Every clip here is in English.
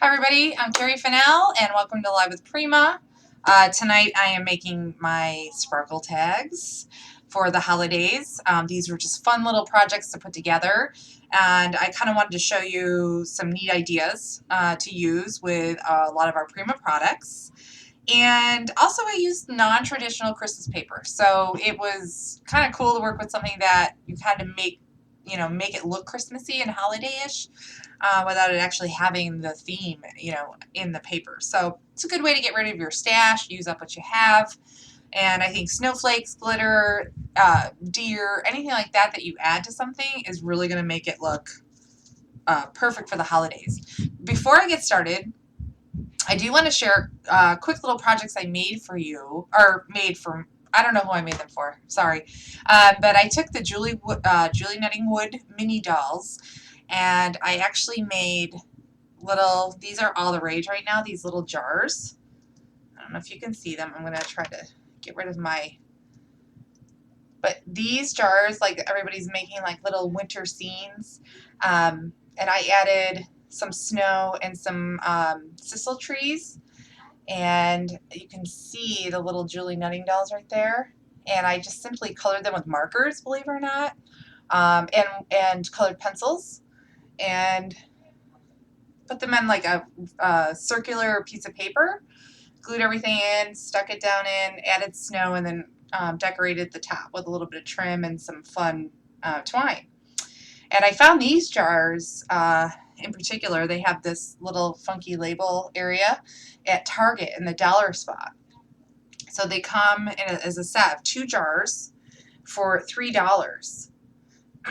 Hi everybody, I'm Cari Fennell and welcome to Live with Prima. Tonight I am making my sparkle tags for the holidays. These were just fun little projects to put together, and I kind of wanted to show you some neat ideas to use with a lot of our Prima products. And also I used non-traditional Christmas paper, so it was kind of cool to work with something that you kind of make it look Christmassy and holiday-ish without it actually having the theme, in the paper. So it's a good way to get rid of your stash, use up what you have. And I think snowflakes, glitter, deer, anything like that that you add to something is really going to make it look perfect for the holidays. Before I get started, I do want to share quick little projects I made for you, or made for, I don't know who I made them for, sorry. But I took the Julie Netting Wood mini dolls, and I actually made these are all the rage right now, these little jars. I don't know if you can see them. I'm going to try to get rid of but these jars, like everybody's making like little winter scenes. And I added some snow and some sisal trees. And you can see the little Julie Nutting dolls right there. And I just simply colored them with markers, believe it or not, and colored pencils, and put them in like a circular piece of paper, glued everything in, stuck it down in, added snow, and then decorated the top with a little bit of trim and some fun twine. And I found these jars in particular. They have this little funky label area at Target in the dollar spot. So they come as a set of 2 jars for $3.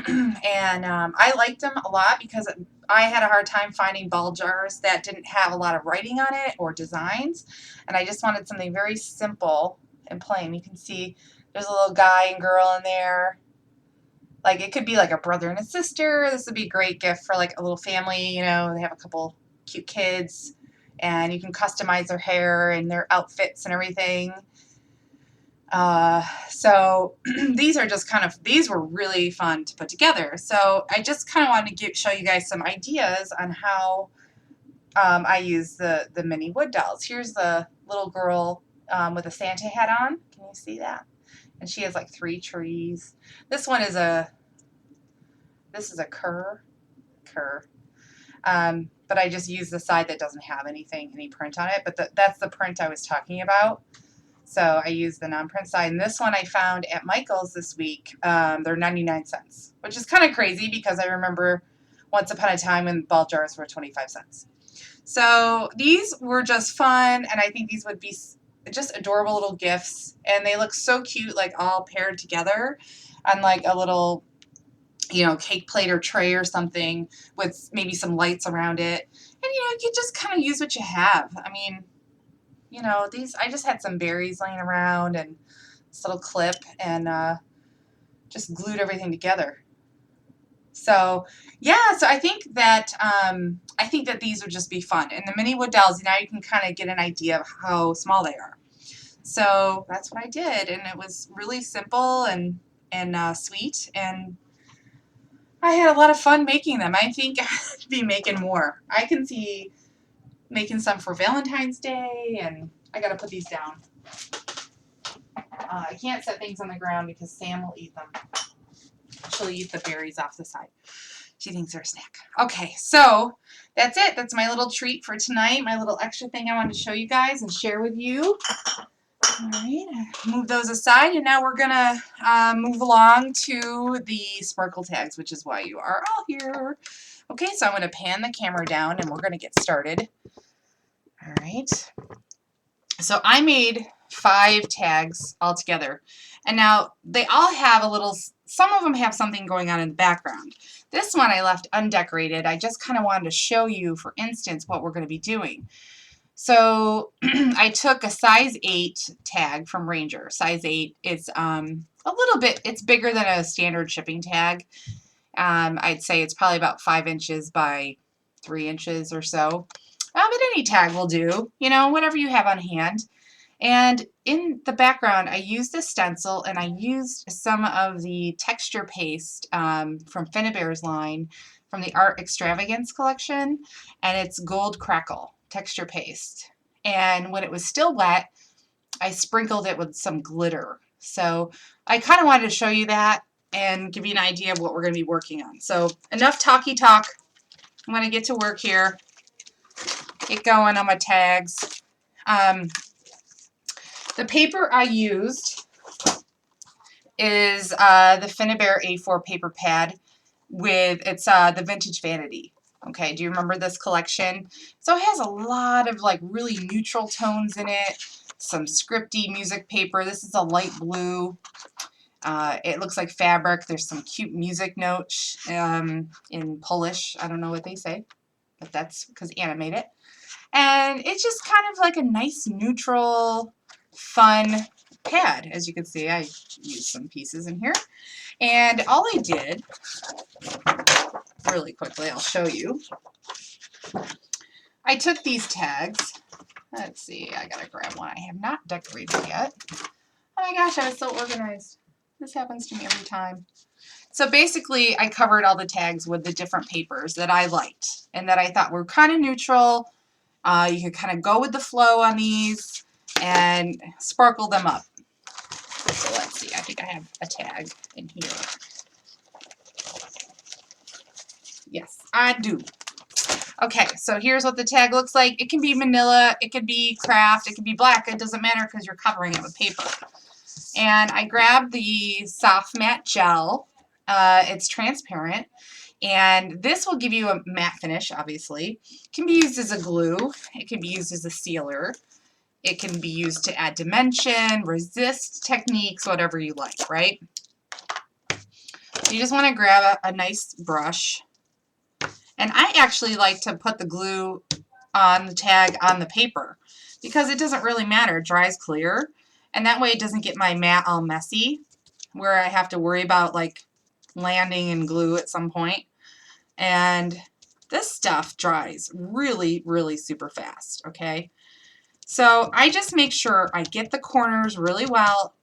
And I liked them a lot because I had a hard time finding ball jars that didn't have a lot of writing on it or designs, and I just wanted something very simple and plain. You can see there's a little guy and girl in there. Like, it could be like a brother and a sister. This would be a great gift for like a little family, they have a couple cute kids, and you can customize their hair and their outfits and everything. So these were really fun to put together. So I just kind of wanted to show you guys some ideas on how I use the mini wood dolls. Here's the little girl with a Santa hat on. Can you see that? And she has like 3 trees. This one is a cur. But I just used the side that doesn't have any print on it. But that's the print I was talking about. So I used the non-print side. And this one I found at Michael's this week. They're 99 cents, which is kind of crazy because I remember once upon a time when ball jars were 25 cents. So these were just fun, and I think these would be just adorable little gifts. And they look so cute, like all paired together on like a little, cake plate or tray or something with maybe some lights around it. And, you can just kind of use what you have. I mean, I just had some berries laying around and this little clip, and just glued everything together. So yeah, so I think that these would just be fun. And the mini wood dolls, now you can kind of get an idea of how small they are. So that's what I did, and it was really simple and sweet, and I had a lot of fun making them. I think I'd be making more. I can see making some for Valentine's Day, and I gotta put these down. I can't set things on the ground because Sam will eat them. She'll eat the berries off the side. She thinks they're a snack. Okay, so that's it. That's my little treat for tonight, my little extra thing I wanted to show you guys and share with you. All right, move those aside, and now we're gonna move along to the sparkle tags, which is why you are all here. Okay, so I'm gonna pan the camera down and we're gonna get started. All right. So I made 5 tags altogether, and now they all have some of them have something going on in the background. This one I left undecorated. I just kind of wanted to show you, for instance, what we're going to be doing. So I took a size 8 tag from Ranger. Size 8 is a little bit, it's bigger than a standard shipping tag. I'd say it's probably about 5 inches by 3 inches or so. But any tag will do, whatever you have on hand. And in the background, I used a stencil, and I used some of the texture paste from Finnabare's line from the Art Extravagance collection, and it's Gold Crackle texture paste. And when it was still wet, I sprinkled it with some glitter. So I kind of wanted to show you that and give you an idea of what we're going to be working on. So enough talky talk. I'm going to get to work here. Get going on my tags. The paper I used is the Vanity A4 Paper Pad with, it's the Vintage Vanity. Okay, do you remember this collection? So it has a lot of like really neutral tones in it, some scripty music paper. This is a light blue. It looks like fabric. There's some cute music notes in Polish. I don't know what they say, but that's because Anna made it. And it's just kind of like a nice, neutral, fun pad. As you can see, I used some pieces in here. And all I did, really quickly, I'll show you. I took these tags. Let's see, I gotta grab one I have not decorated yet. Oh my gosh, I was so organized. This happens to me every time. So basically, I covered all the tags with the different papers that I liked and that I thought were kind of neutral. You could kind of go with the flow on these and sparkle them up. So let's see, I think I have a tag in here. Yes, I do. Okay, so here's what the tag looks like. It can be manila, it could be craft, it could be black. It doesn't matter because you're covering it with paper. And I grabbed the soft matte gel. It's transparent. And this will give you a matte finish, obviously. It can be used as a glue. It can be used as a sealer. It can be used to add dimension, resist techniques, whatever you like, right? So you just want to grab a nice brush. And I actually like to put the glue on the tag on the paper because it doesn't really matter. It dries clear. And that way it doesn't get my mat all messy where I have to worry about like landing in glue at some point. And this stuff dries really, really super fast, okay? So I just make sure I get the corners really well,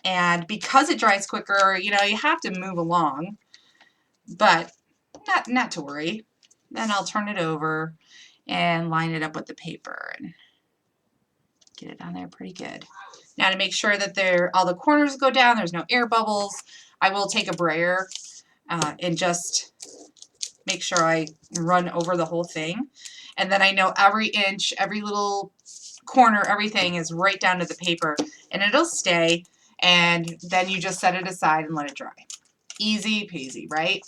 and because it dries quicker, you know, you have to move along, but not to worry. Then I'll turn it over and line it up with the paper and get it on there pretty good. Now to make sure that all the corners go down, there's no air bubbles, I will take a brayer and just make sure I run over the whole thing. And then I know every inch, every little corner, everything is right down to the paper, and it'll stay, and then you just set it aside and let it dry. Easy peasy, right?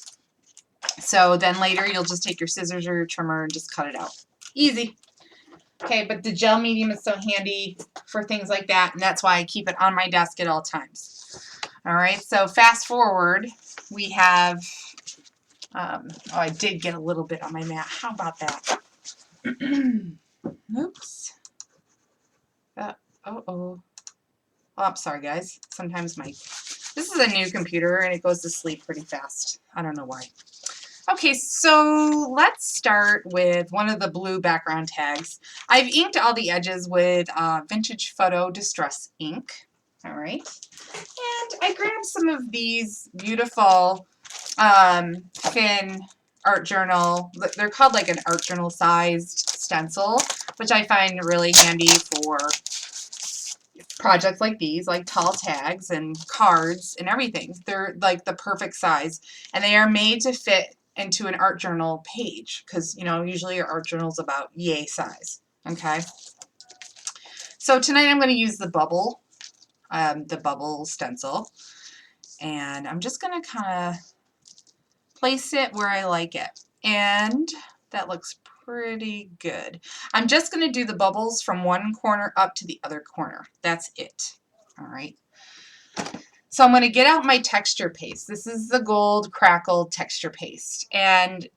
So then later you'll just take your scissors or your trimmer and just cut it out. Easy. Okay, but the gel medium is so handy for things like that, and that's why I keep it on my desk at all times. All right, so fast forward, we have, oh, I did get a little bit on my mat. How about that? Oops. Oh, I'm sorry, guys. Sometimes this is a new computer, and it goes to sleep pretty fast. I don't know why. Okay, so let's start with one of the blue background tags. I've inked all the edges with Vintage Photo Distress ink. All right. And I grabbed some of these beautiful thin art journal. They're called like an art journal sized stencil, which I find really handy for projects like these, like tall tags and cards and everything. They're like the perfect size, and they are made to fit into an art journal page because, you know, usually your art journal is about yay size. Okay. So tonight I'm going to use the bubble stencil, and I'm just going to kind of place it where I like it, and that looks pretty good. I'm just going to do the bubbles from one corner up to the other corner. That's it. All right. So I'm going to get out my texture paste. This is the Gold Crackle texture paste. And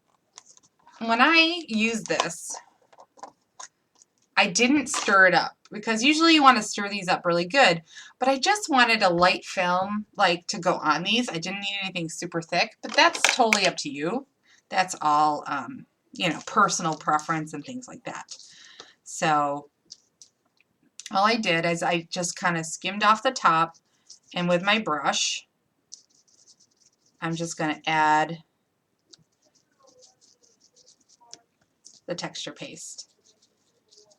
when I use this, I didn't stir it up because usually you want to stir these up really good, but I just wanted a light film like to go on these. I didn't need anything super thick, but that's totally up to you. That's all, you know, personal preference and things like that. So all I did is I just kind of skimmed off the top, and with my brush, I'm just going to add the texture paste.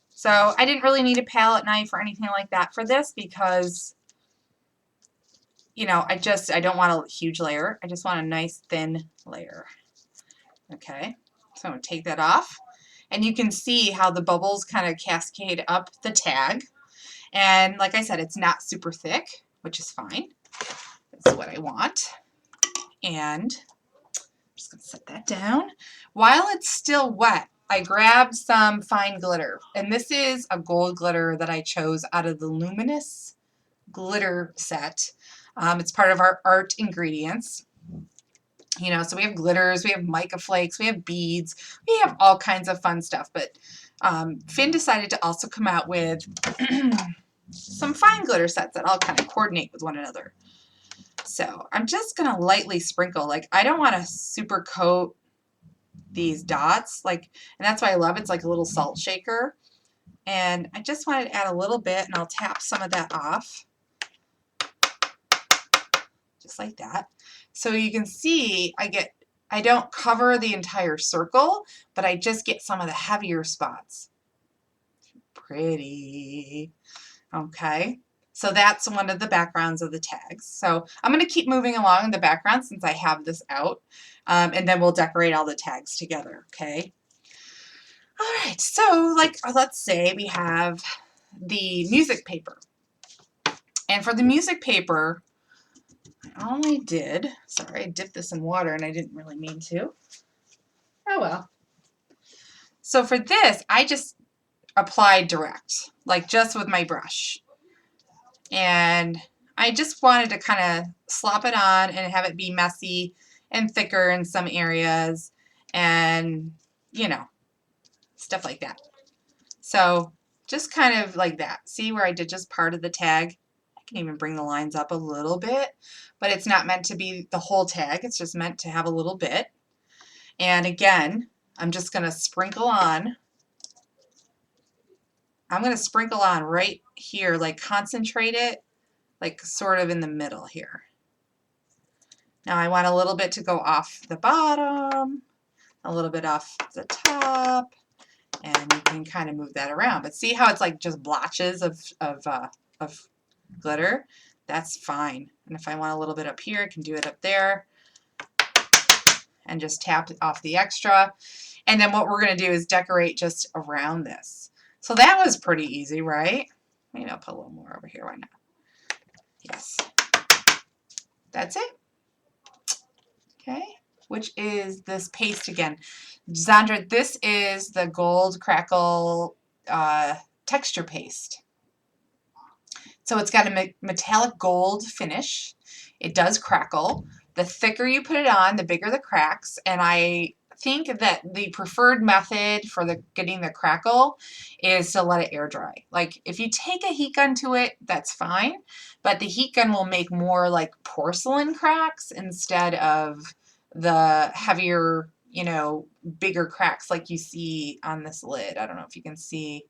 So I didn't really need a palette knife or anything like that for this because, you know, I don't want a huge layer. I just want a nice thin layer. Okay, so I'm going to take that off. And you can see how the bubbles kind of cascade up the tag. And like I said, it's not super thick, which is fine. That's what I want. And I'm just going to set that down. While it's still wet, I grabbed some fine glitter. And this is a gold glitter that I chose out of the Luminous glitter set. It's part of our art ingredients. You know, so we have glitters, we have mica flakes, we have beads, we have all kinds of fun stuff. But Finn decided to also come out with some fine glitter sets that all kind of coordinate with one another. So I'm just going to lightly sprinkle. Like, I don't want to super coat these dots. Like, and that's why I love it. It's like a little salt shaker. And I just wanted to add a little bit, and I'll tap some of that off. Just like that. So you can see I don't cover the entire circle, but I just get some of the heavier spots. Pretty. Okay. So that's one of the backgrounds of the tags. So I'm going to keep moving along in the background since I have this out, and then we'll decorate all the tags together. Okay. All right. So like, let's say we have the music paper. And for the music paper, all I did, sorry, I dipped this in water and I didn't really mean to. Oh well. So for this, I just applied direct, like just with my brush. And I just wanted to kind of slop it on and have it be messy and thicker in some areas and, you know, stuff like that. So just kind of like that. See where I did just part of the tag? I can even bring the lines up a little bit, but it's not meant to be the whole tag. It's just meant to have a little bit. And again, I'm just going to sprinkle on. I'm going to sprinkle on right here, like concentrate it, like sort of in the middle here. Now I want a little bit to go off the bottom, a little bit off the top, and you can kind of move that around. But see how it's like just blotches of glitter? That's fine. And if I want a little bit up here, I can do it up there and just tap off the extra. And then what we're going to do is decorate just around this. So that was pretty easy, right? Maybe I'll put a little more over here. Why not? Yes. That's it. Okay. Which is this paste again. Zandra, this is the Gold Crackle texture paste. So it's got a metallic gold finish. It does crackle. The thicker you put it on, the bigger the cracks. And I think that the preferred method for getting the crackle is to let it air dry. Like if you take a heat gun to it, that's fine. But the heat gun will make more like porcelain cracks instead of the heavier, you know, bigger cracks like you see on this lid. I don't know if you can see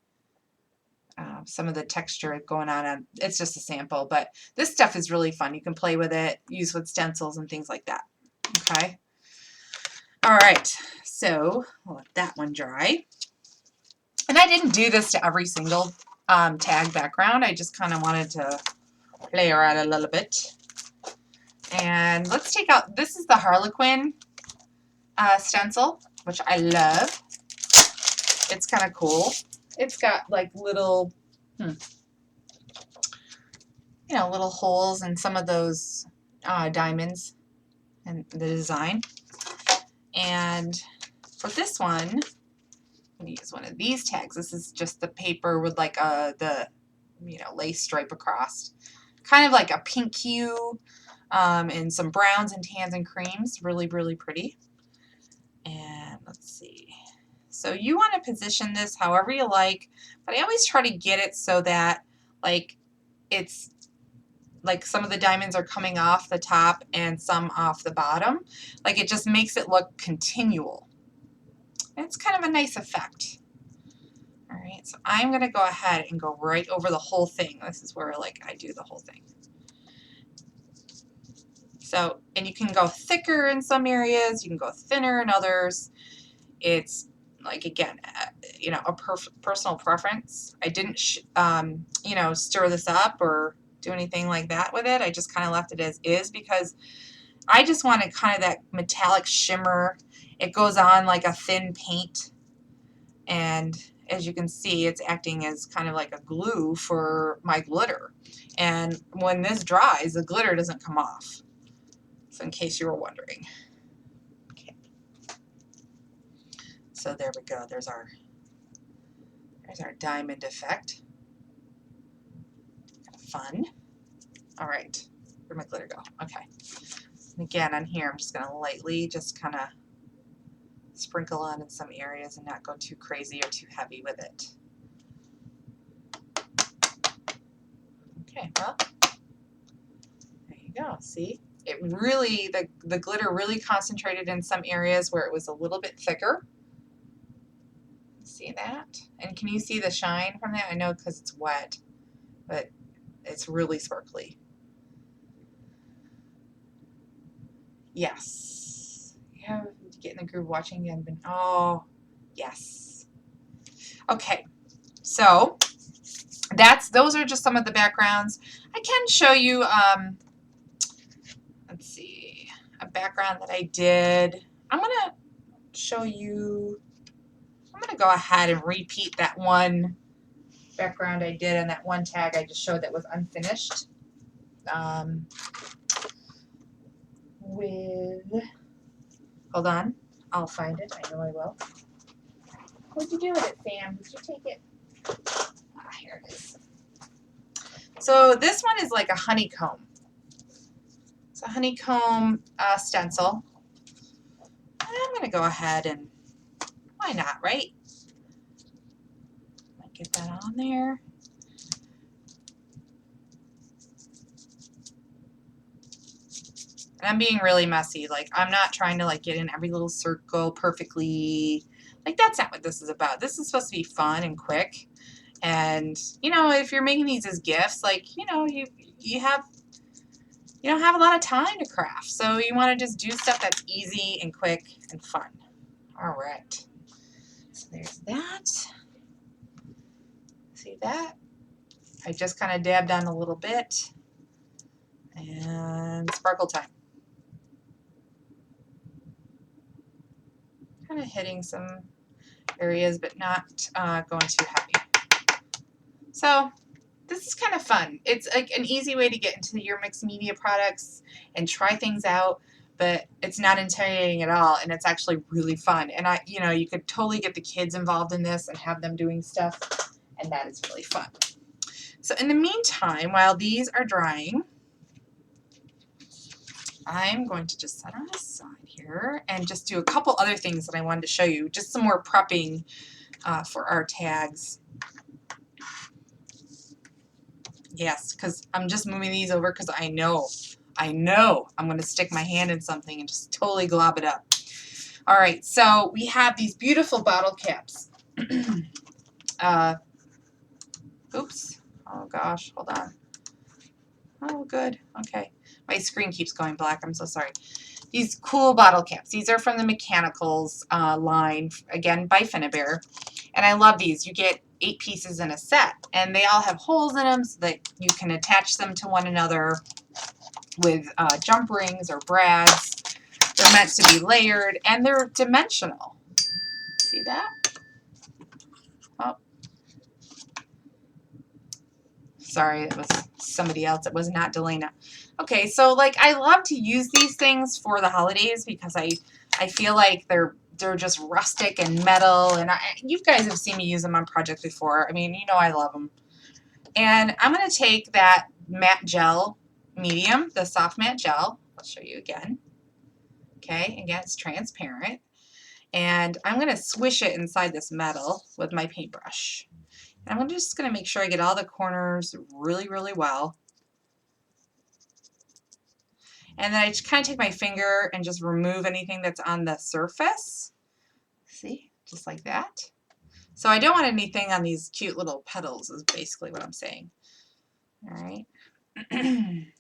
some of the texture going on. It's just a sample, but this stuff is really fun. You can play with it, use with stencils and things like that. Okay. All right. So we'll let that one dry. And I didn't do this to every single tag background. I just kind of wanted to play around a little bit. And let's take out, this is the Harlequin stencil, which I love. It's kind of cool. It's got like little, you know, little holes in some of those diamonds and the design. And for this one, I'm going to use one of these tags. This is just the paper with like the, you know, lace stripe across. Kind of like a pink hue and some browns and tans and creams. Really, really pretty. And let's see. So you want to position this however you like, but I always try to get it so that like it's like some of the diamonds are coming off the top and some off the bottom. Like it just makes it look continual. It's kind of a nice effect. All right, so I'm going to go ahead and go right over the whole thing. This is where like I do the whole thing. So, and you can go thicker in some areas, you can go thinner in others. It's like again, you know, a personal preference. I didn't, you know, stir this up or do anything like that with it. I just kind of left it as is because I just wanted kind of that metallic shimmer. It goes on like a thin paint, and as you can see, it's acting as kind of like a glue for my glitter. And when this dries, the glitter doesn't come off. So in case you were wondering. Okay. So there we go. There's our diamond effect. Kind of fun. All right. Where'd my glitter go? Okay. And again, on here, I'm just going to lightly just kind of sprinkle on in some areas and not go too crazy or too heavy with it. Okay, well, there you go. See? It really, the glitter really concentrated in some areas where it was a little bit thicker. See that? And can you see the shine from that? I know because it's wet, but it's really sparkly. Yes. Yeah, get in the groove watching again. Oh, yes. Okay, so those are just some of the backgrounds. I can show you, let's see, a background that I did. I'm going to show you, I'm going to go ahead and repeat that one background I did and that one tag I just showed that was unfinished. Hold on, I'll find it. I know I will. What'd you do with it, Sam? Did you take it? Ah, here it is. So this one is like a honeycomb. It's a honeycomb stencil. And I'm going to go ahead and, why not, right? Get that on there. And I'm being really messy. Like, I'm not trying to like get in every little circle perfectly. Like, that's not what this is about. This is supposed to be fun and quick. And, you know, if you're making these as gifts, like, you know, you don't have a lot of time to craft. So you want to just do stuff that's easy and quick and fun. All right. So there's that. See that? I just kind of dabbed on a little bit. And sparkle time. Kind of hitting some areas, but not going too heavy. So this is kind of fun. It's like an easy way to get into your mixed media products and try things out, but it's not intimidating at all, and it's actually really fun. And you know, you could totally get the kids involved in this and have them doing stuff, and that is really fun. So in the meantime, while these are drying, I'm going to just set on aside here and just do a couple other things that I wanted to show you, just some more prepping for our tags. Yes, because I'm just moving these over because I know I'm going to stick my hand in something and just totally glob it up. All right, so we have these beautiful bottle caps. Oops. Oh gosh, hold on. Oh, good. Okay. My screen keeps going black. I'm so sorry. These cool bottle caps. These are from the Mechanicals line, again, by Fennell. And I love these. You get 8 pieces in a set, and they all have holes in them so that you can attach them to one another with jump rings or brads. They're meant to be layered, and they're dimensional. See that? Oh. Sorry, it was somebody else. It was not Delana. Okay, so like I love to use these things for the holidays because I feel like they're just rustic and metal, and you guys have seen me use them on projects before. I mean, you know I love them. And I'm going to take that matte gel medium, the soft matte gel. I'll show you again. Okay, again, it's transparent. And I'm going to swish it inside this metal with my paintbrush. And I'm just going to make sure I get all the corners really, really well. And then I just kind of take my finger and just remove anything that's on the surface. See, just like that. So I don't want anything on these cute little petals is basically what I'm saying. All right. I'm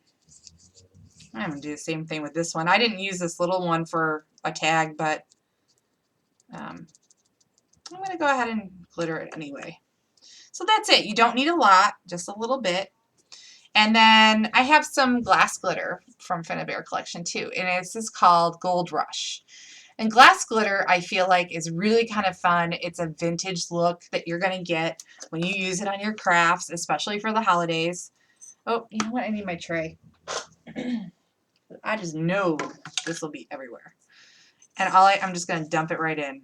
going to do the same thing with this one. I didn't use this little one for a tag, but I'm going to go ahead and glitter it anyway. So that's it. You don't need a lot, just a little bit. And then I have some glass glitter from Finnabair collection too, and this is called Gold Rush. And glass glitter, I feel like, is really kind of fun. It's a vintage look that you're going to get when you use it on your crafts, especially for the holidays. Oh, you know what? I need my tray. I just know this will be everywhere. And I'm just going to dump it right in.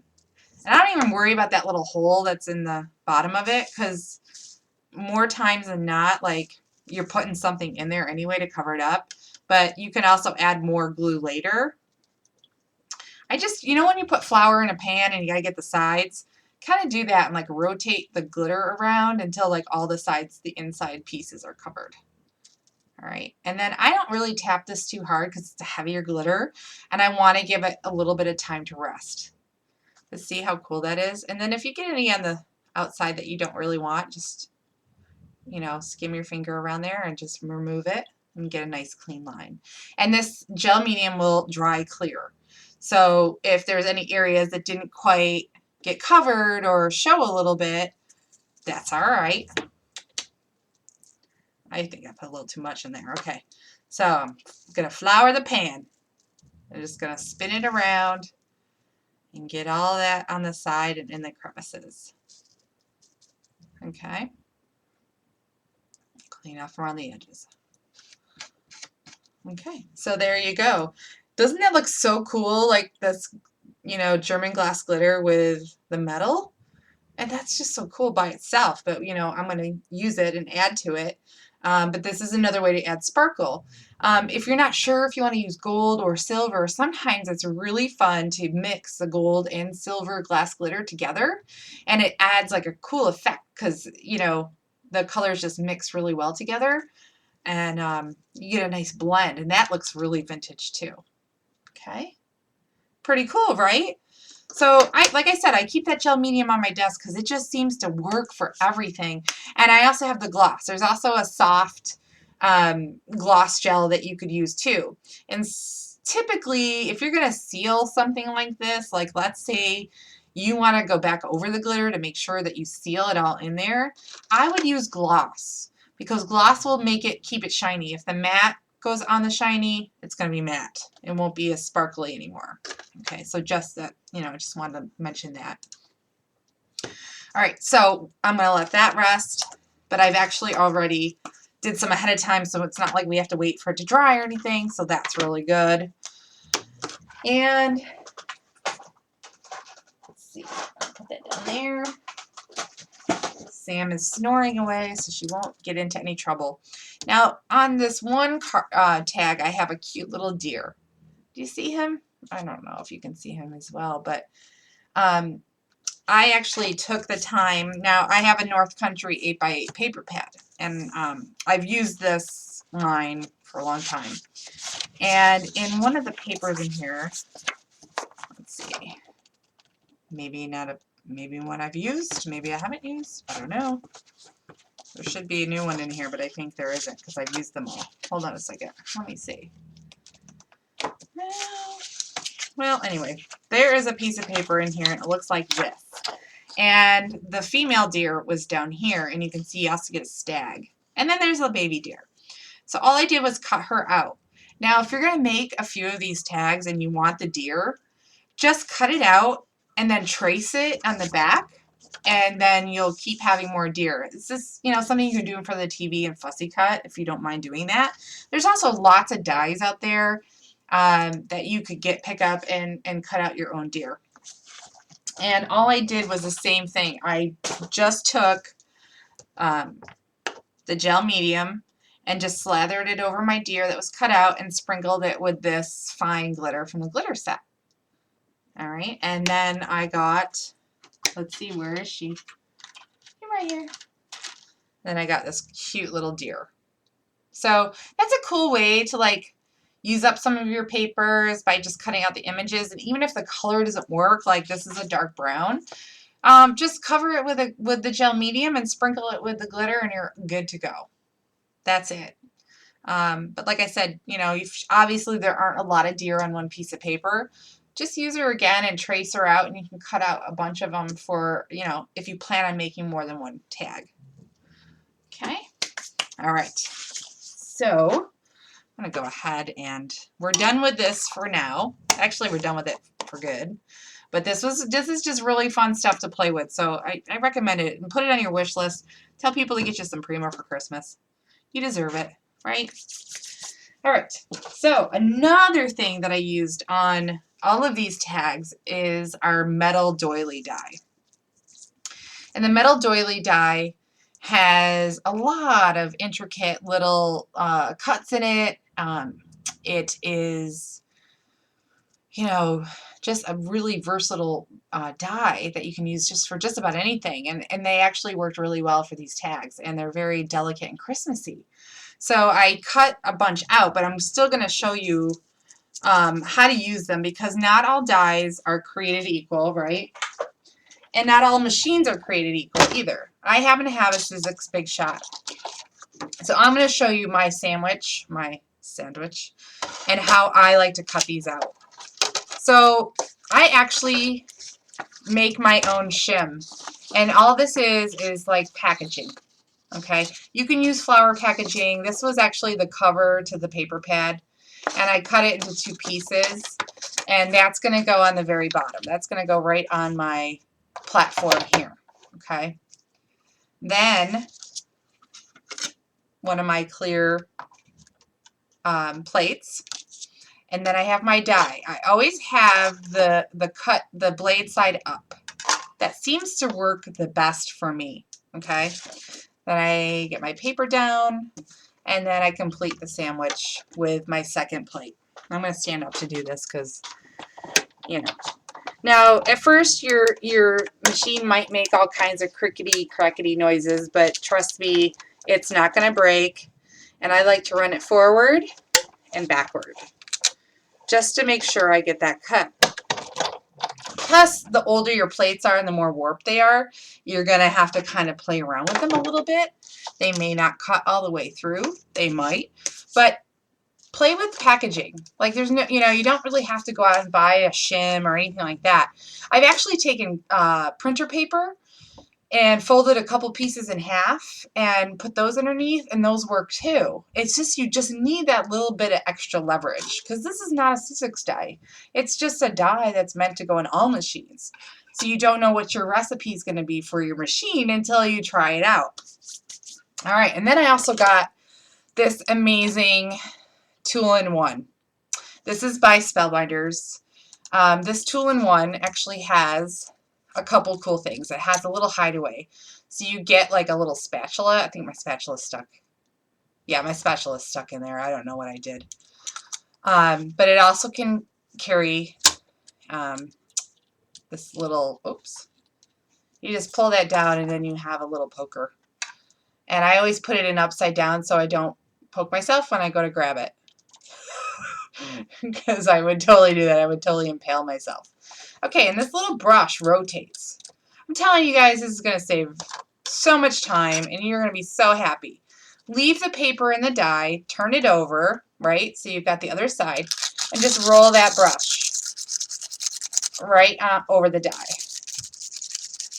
And I don't even worry about that little hole that's in the bottom of it, because more times than not, like, you're putting something in there anyway to cover it up. But you can also add more glue later. I just, you know when you put flour in a pan and you gotta get the sides, kind of do that and like rotate the glitter around until like all the sides, the inside pieces are covered. All right, and then I don't really tap this too hard because it's a heavier glitter, and I want to give it a little bit of time to rest. Let's see how cool that is. And then if you get any on the outside that you don't really want, just, you know, skim your finger around there and just remove it and get a nice clean line. And this gel medium will dry clear. So if there's any areas that didn't quite get covered or show a little bit, that's all right. I think I put a little too much in there. Okay, so I'm going to flour the pan. I'm just going to spin it around and get all that on the side and in the crevices. Okay. Clean off around the edges. Okay, so there you go. Doesn't that look so cool, like this, you know, German glass glitter with the metal? And that's just so cool by itself, but you know, I'm going to use it and add to it. But this is another way to add sparkle. If you're not sure if you want to use gold or silver, sometimes it's really fun to mix the gold and silver glass glitter together, and it adds like a cool effect because, you know, the colors just mix really well together, and you get a nice blend, and that looks really vintage too. Okay, pretty cool, right? So like I said, I keep that gel medium on my desk because it just seems to work for everything. And I also have the gloss. There's also a soft gloss gel that you could use too. And typically, if you're going to seal something like this, like let's say you want to go back over the glitter to make sure that you seal it all in there, I would use gloss because gloss will make it, keep it shiny. If the matte goes on the shiny, it's going to be matte. It won't be as sparkly anymore. Okay, so just that, you know, I just wanted to mention that. All right, so I'm going to let that rest, but I've actually already did some ahead of time, so it's not like we have to wait for it to dry or anything, so that's really good. And let's see, I'll put that down there. Sam is snoring away, so she won't get into any trouble. Now, on this one tag, I have a cute little deer. Do you see him? I don't know if you can see him as well, but I actually took the time. Now, I have a North Country 8x8 paper pad, and I've used this line for a long time. And in one of the papers in here, let's see, maybe one I've used, maybe I haven't used, I don't know. There should be a new one in here, but I think there isn't because I've used them all. Hold on a second. Let me see. Well, anyway, there is a piece of paper in here, and it looks like this. And the female deer was down here, and you can see you also get a stag. And then there's a baby deer. So all I did was cut her out. Now, if you're going to make a few of these tags and you want the deer, just cut it out and then trace it on the back, and then you'll keep having more deer. It's just, you know, something you can do in front of the TV and fussy cut if you don't mind doing that. There's also lots of dies out there that you could pick up and cut out your own deer. And all I did was the same thing. I just took the gel medium and just slathered it over my deer that was cut out and sprinkled it with this fine glitter from the glitter set. All right, and then I got, let's see, where is she? You're right here. Then I got this cute little deer. So that's a cool way to like use up some of your papers by just cutting out the images. And even if the color doesn't work, like this is a dark brown, just cover it with the gel medium and sprinkle it with the glitter, and you're good to go. That's it. But like I said, you know, obviously there aren't a lot of deer on one piece of paper. just use her again and trace her out, and you can cut out a bunch of them for, you know, if you plan on making more than one tag. Okay, all right, so I'm gonna go ahead and we're done with this for now. Actually, we're done with it for good. But this is just really fun stuff to play with, so I recommend it, and put it on your wish list. Tell people to get you some Prima for Christmas. You deserve it, right? All right, so another thing that I used on all of these tags is our metal doily die. And the metal doily die has a lot of intricate little cuts in it. It is, you know, just a really versatile die that you can use just for just about anything. And they actually worked really well for these tags, and they're very delicate and Christmassy. So I cut a bunch out, but I'm still going to show you how to use them, because not all dies are created equal, right? And not all machines are created equal either. I happen to have a Sizzix Big Shot. So I'm going to show you my sandwich, and how I like to cut these out. So I actually make my own shim, and all this is like packaging. Okay, you can use flower packaging. This was actually the cover to the paper pad, and I cut it into 2 pieces, and that's going to go on the very bottom. That's going to go right on my platform here. Okay, then one of my clear plates, and then I have my die. I always have the blade side up. That seems to work the best for me. Okay. Then I get my paper down, and then I complete the sandwich with my second plate. I'm going to stand up to do this because, you know. Now, at first, your machine might make all kinds of crickety-crackety noises, but trust me, it's not going to break. And I like to run it forward and backward just to make sure I get that cut. Plus, the older your plates are and the more warped they are, you're going to have to kind of play around with them a little bit. They may not cut all the way through. They might. But play with packaging. Like, there's no, you know, you don't really have to go out and buy a shim or anything like that. I've actually taken printer paper and folded a couple pieces in half and put those underneath, and those work too. It's just, you just need that little bit of extra leverage, because this is not a Sizzix die. It's just a die that's meant to go in all machines. So you don't know what your recipe is going to be for your machine until you try it out. All right, and then I also got this amazing tool-in-one. This is by Spellbinders. This tool-in-one actually has a couple cool things. It has a little hideaway. So you get like a little spatula. I think my spatula's stuck. Yeah, my spatula's stuck in there. I don't know what I did. But it also can carry this little, oops. You just pull that down, and then you have a little poker. And I always put it in upside down so I don't poke myself when I go to grab it. Because I would totally do that. I would totally impale myself. Okay, and this little brush rotates. I'm telling you guys, this is going to save so much time, and you're going to be so happy. Leave the paper in the die, turn it over, right? So you've got the other side, and just roll that brush right over the die.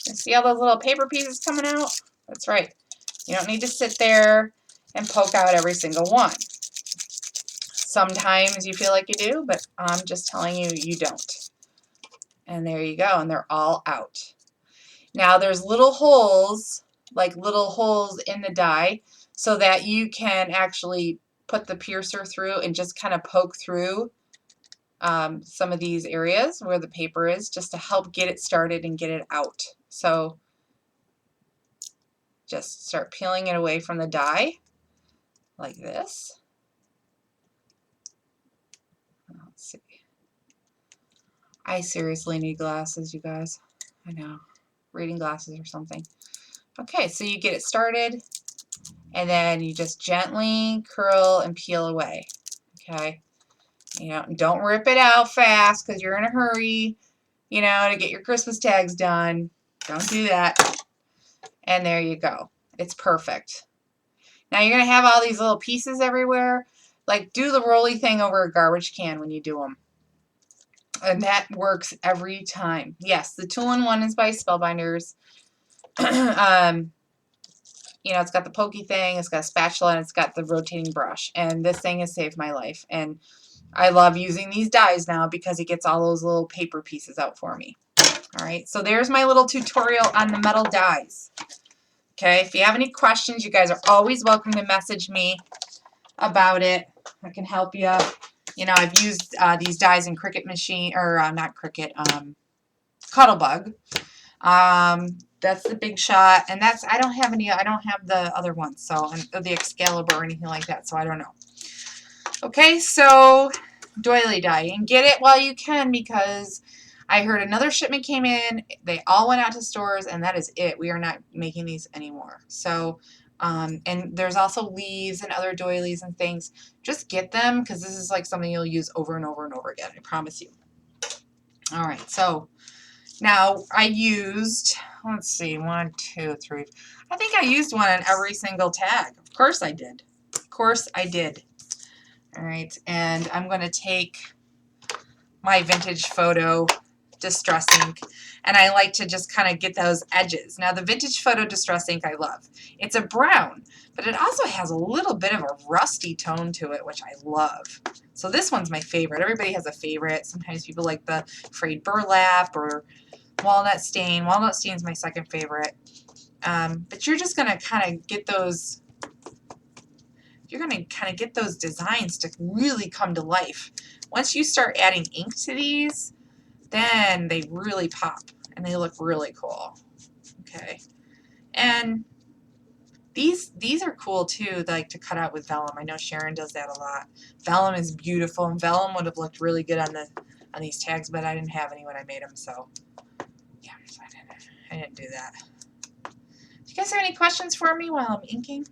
You see all those little paper pieces coming out? That's right. You don't need to sit there and poke out every single one. Sometimes you feel like you do, but I'm just telling you, you don't. And there you go, and they're all out. Now there's little holes, like little holes in the die, so that you can actually put the piercer through and just kind of poke through some of these areas where the paper is, just to help get it started and get it out. So just start peeling it away from the die like this. Let's see. I seriously need glasses, you guys. I know. Reading glasses or something. Okay, so you get it started, and then you just gently curl and peel away. Okay? You know, don't rip it out fast because you're in a hurry, you know, to get your Christmas tags done. Don't do that. And there you go. It's perfect. Now you're going to have all these little pieces everywhere. Like, do the rolly thing over a garbage can when you do them. And that works every time. Yes, the two-in-one is by Spellbinders. You know, it's got the pokey thing, it's got a spatula, and it's got the rotating brush. And this thing has saved my life. And I love using these dies now because it gets all those little paper pieces out for me. All right, so there's my little tutorial on the metal dies. Okay, if you have any questions, you guys are always welcome to message me about it. I can help you. You know, I've used these dies in Cricut machine, or not Cricut, Cuttlebug. That's the Big Shot, and that's, I don't have the other ones, so, the Excalibur or anything like that, so I don't know. Okay, so doily die, and get it while you can, because I heard another shipment came in, they all went out to stores, and that is it. We are not making these anymore. So, and there's also leaves and other doilies and things. Just get them, because this is like something you'll use over and over and over again, I promise you. All right, so now I used, let's see, 1, 2, 3. I think I used one on every single tag. Of course I did. Of course I did. All right, and I'm going to take my vintage photo distress ink, and I like to just kind of get those edges. Now the vintage photo distress ink I love. It's a brown, but it also has a little bit of a rusty tone to it, which I love. So this one's my favorite. Everybody has a favorite. Sometimes people like the frayed burlap or walnut stain. Walnut stain is my second favorite. But you're just going to kind of get those, you're going to kind of get those designs to really come to life. Once you start adding ink to these, then they really pop and they look really cool. Okay. And these are cool too, like to cut out with vellum. I know Sharon does that a lot. Vellum is beautiful, and vellum would have looked really good on these tags, but I didn't have any when I made them, so yeah, so I didn't do that. Do you guys have any questions for me while I'm inking?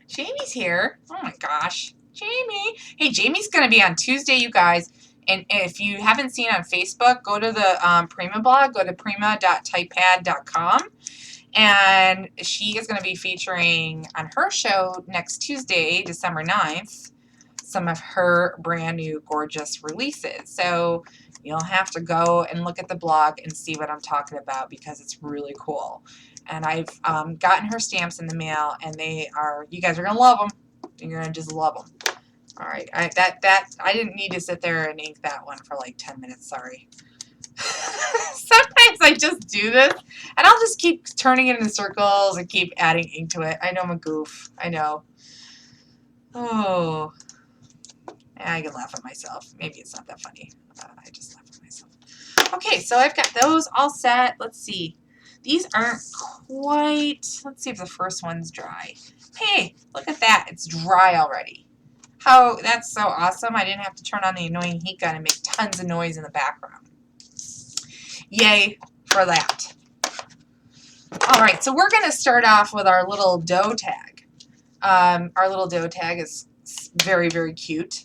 Jamie's here. Oh my gosh. Jamie. Hey, Jamie's going to be on Tuesday, you guys. And if you haven't seen on Facebook, go to the Prima blog. Go to prima.typepad.com. And she is going to be featuring on her show next Tuesday, December 9th, some of her brand new gorgeous releases. So you'll have to go and look at the blog and see what I'm talking about, because it's really cool. And I've gotten her stamps in the mail, and they are, you guys are going to love them. You're going to just love them. All right. I didn't need to sit there and ink that one for like 10 minutes. Sorry. Sometimes I just do this, and I'll just keep turning it into circles and keep adding ink to it. I know I'm a goof. I know. Oh. I can laugh at myself. Maybe it's not that funny. I just laugh at myself. Okay, so I've got those all set. Let's see. These aren't quite, let's see if the first one's dry. Hey, look at that. It's dry already. How, that's so awesome. I didn't have to turn on the annoying heat gun and make tons of noise in the background. Yay for that. All right, so we're going to start off with our little dough tag. Our little dough tag is very, very cute,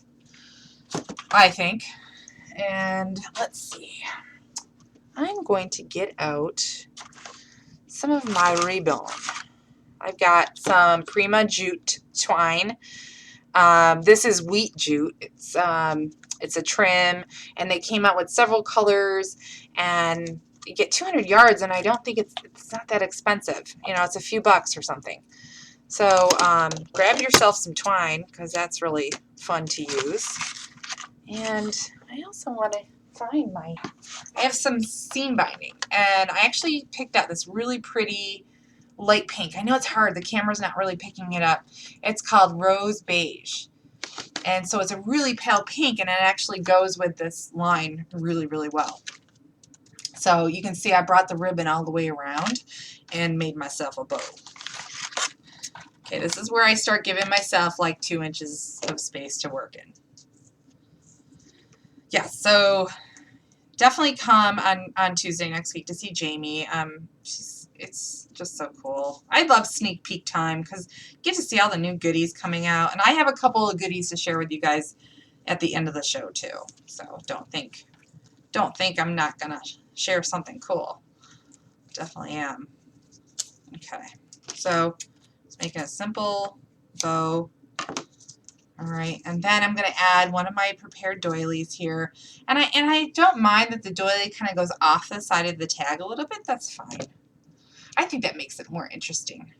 I think. And let's see. I'm going to get out some of my ribbon. I've got some Prima jute twine. This is wheat jute. It's a trim, and they came out with several colors, and you get 200 yards, and I don't think it's not that expensive. You know, it's a few bucks or something. So grab yourself some twine, because that's really fun to use. And I also want to find I have some seam binding, and I actually picked out this really pretty light pink. I know it's hard, the camera's not really picking it up. It's called Rose Beige, and so it's a really pale pink, and it actually goes with this line really, really well. So you can see I brought the ribbon all the way around and made myself a bow. Okay, this is where I start giving myself like 2 inches of space to work in. Yeah, so definitely come on Tuesday next week to see Jamie. It's just so cool. I love sneak peek time, because you get to see all the new goodies coming out, and I have a couple of goodies to share with you guys at the end of the show too. So don't think I'm not gonna share something cool. Definitely am. Okay. So let's make a simple bow. All right, and then I'm going to add one of my prepared doilies here. And I don't mind that the doily kind of goes off the side of the tag a little bit. That's fine. I think that makes it more interesting.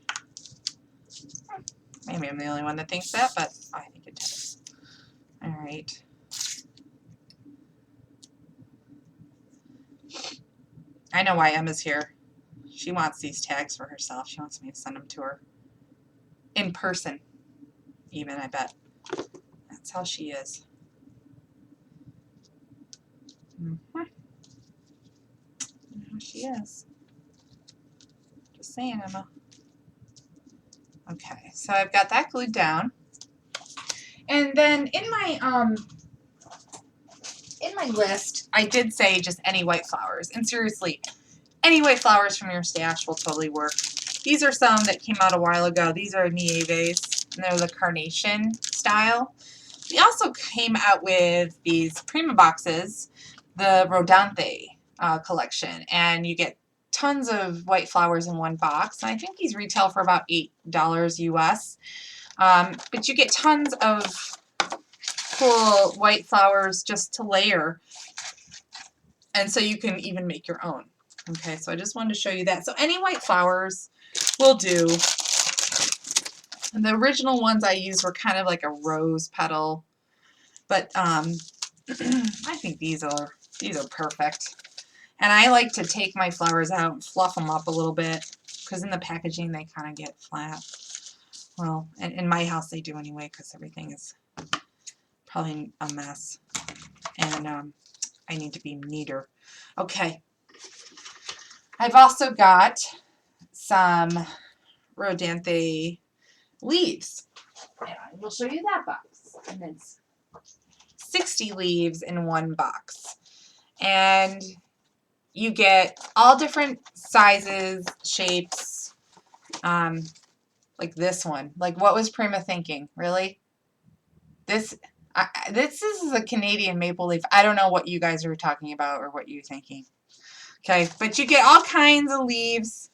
Maybe I'm the only one that thinks that, but I think it does. All right. I know why Emma's here. She wants these tags for herself. She wants me to send them to her. In person, even, I bet. That's how she is. Mm-hmm. How she is. Just saying, Emma. Okay, so I've got that glued down. And then in my list, I did say just any white flowers. And seriously, any white flowers from your stash will totally work. These are some that came out a while ago. These are Nieves, and they're the carnation style. We also came out with these Prima boxes, the Rodante collection, and you get tons of white flowers in one box. And I think these retail for about $8 US. But you get tons of cool white flowers just to layer, and so you can even make your own. Okay, so I just wanted to show you that. So any white flowers will do. And the original ones I used were kind of like a rose petal, but I think these are perfect. And I like to take my flowers out and fluff them up a little bit, because in the packaging they kind of get flat. Well, and in my house they do anyway, because everything is probably a mess, and I need to be neater. Okay, I've also got some Rodanthe leaves. And I will show you that box. And it's 60 leaves in one box. And you get all different sizes, shapes, like this one. Like, what was Prima thinking? Really? This is a Canadian maple leaf. I don't know what you guys are talking about or what you're thinking. Okay, but you get all kinds of leaves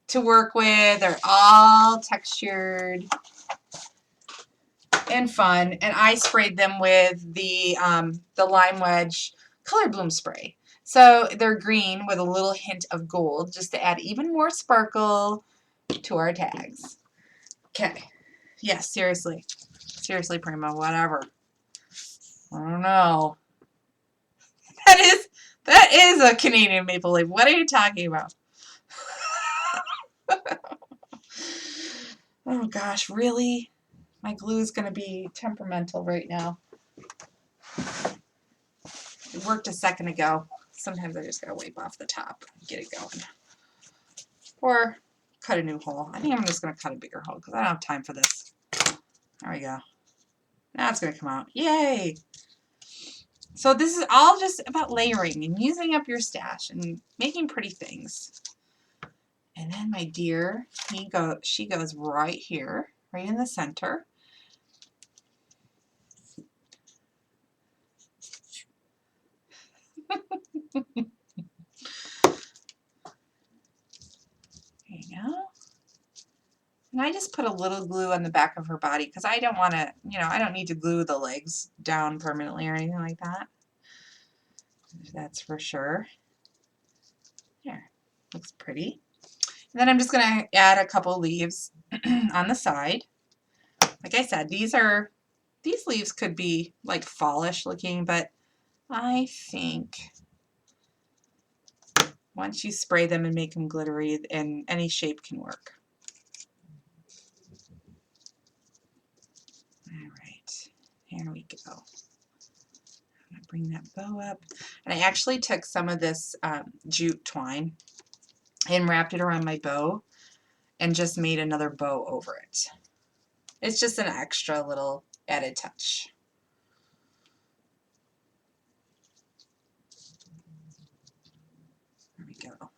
to work with. They're all textured and fun, and I sprayed them with the Lime Wedge Color Bloom spray. So they're green with a little hint of gold, just to add even more sparkle to our tags. Okay. Yes, seriously. Seriously, Prima, whatever. I don't know. That is a Canadian maple leaf. What are you talking about? Oh gosh, really? My glue is going to be temperamental right now. It worked a second ago. Sometimes I just got to wipe off the top and get it going. Or cut a new hole. I think I'm just going to cut a bigger hole because I don't have time for this. There we go. Now it's going to come out. Yay! So this is all just about layering and using up your stash and making pretty things. And then my dear, she goes right here, right in the center. There you go. And I just put a little glue on the back of her body because I don't want to, I don't need to glue the legs down permanently or anything like that. That's for sure. There, looks pretty. And then I'm just going to add a couple leaves on the side. Like I said, these leaves could be like fallish looking, but I think once you spray them and make them glittery, and any shape can work. All right, here we go. I'm gonna bring that bow up, and I actually took some of this jute twine and wrapped it around my bow and just made another bow over it. It's just an extra little added touch. There we go.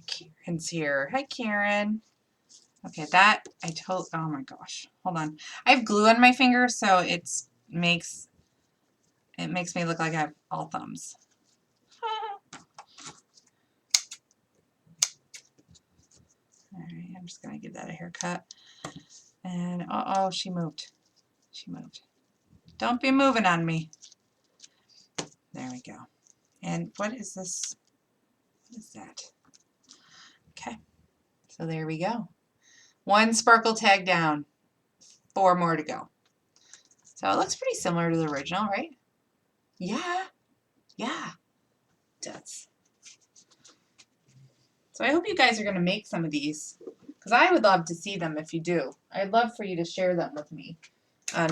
Karen's here. Hi, Karen. Okay, that oh my gosh, hold on. I have glue on my finger, so it makes me look like I have all thumbs. I'm just going to give that a haircut. And, uh-oh, she moved. She moved. Don't be moving on me. There we go. And what is this? What is that? Okay. So there we go. 1 sparkle tag down. 4 more to go. So it looks pretty similar to the original, right? Yeah. Yeah. It does. So I hope you guys are going to make some of these, because I would love to see them if you do. I'd love for you to share them with me on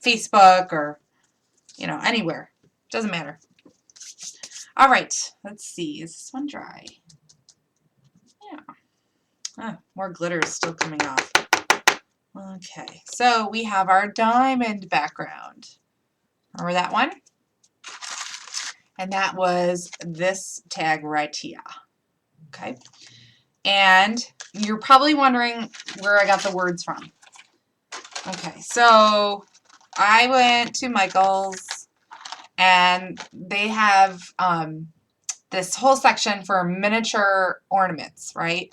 Facebook or, you know, anywhere. Doesn't matter. All right. Let's see. Is this one dry? Yeah. Oh, more glitter is still coming off. Okay. So we have our diamond background. Remember that one? And that was this tag right here. Okay. And you're probably wondering where I got the words from. Okay, so I went to Michael's and they have this whole section for miniature ornaments, right?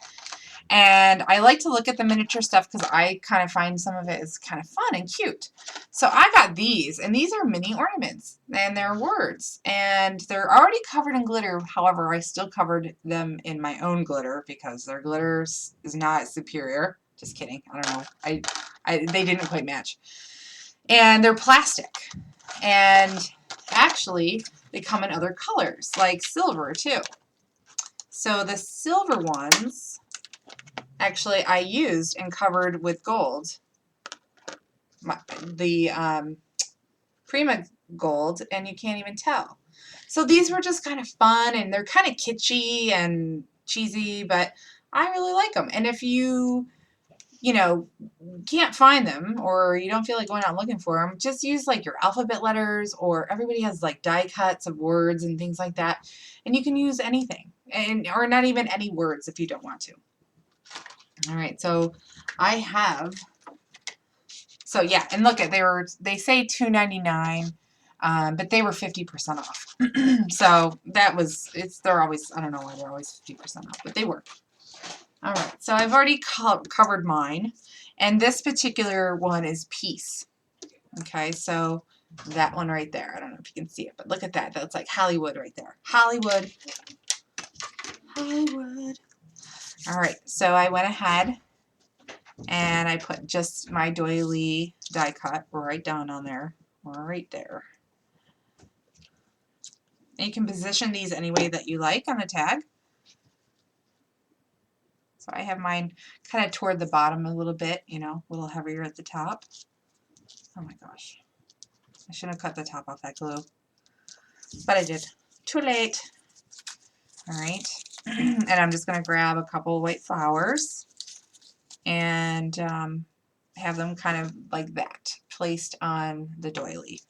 And I like to look at the miniature stuff because I kind of find some of it is kind of fun and cute. So I got these, and these are mini ornaments, and they're words, and they're already covered in glitter. However, I still covered them in my own glitter because their glitter is not superior. Just kidding. I don't know. They didn't quite match. And they're plastic. And actually, they come in other colors, like silver, too. So the silver ones, actually, I used and covered with gold. The Prima gold, and you can't even tell. So these were just kind of fun, and they're kind of kitschy and cheesy, but I really like them. And if you know, can't find them or you don't feel like going out looking for them, just use like your alphabet letters, or everybody has like die cuts of words and things like that, and you can use anything, and or not even any words if you don't want to. All right, so I have, so yeah, and look at, they say $2.99, but they were 50% off. So that was, they're always, I don't know why they're always 50% off, but they were. All right, so I've already covered mine, and this particular one is Peace. Okay, so that one right there, I don't know if you can see it, but look at that. That's like Hollywood right there. Hollywood. Hollywood. All right, so I went ahead and I put just my doily die cut right down on there, right there. And you can position these any way that you like on the tag. So I have mine kind of toward the bottom a little bit, you know, a little heavier at the top. Oh my gosh. I shouldn't have cut the top off that glue, but I did. Too late. All right. And I'm just going to grab a couple white flowers and have them kind of like that placed on the doily.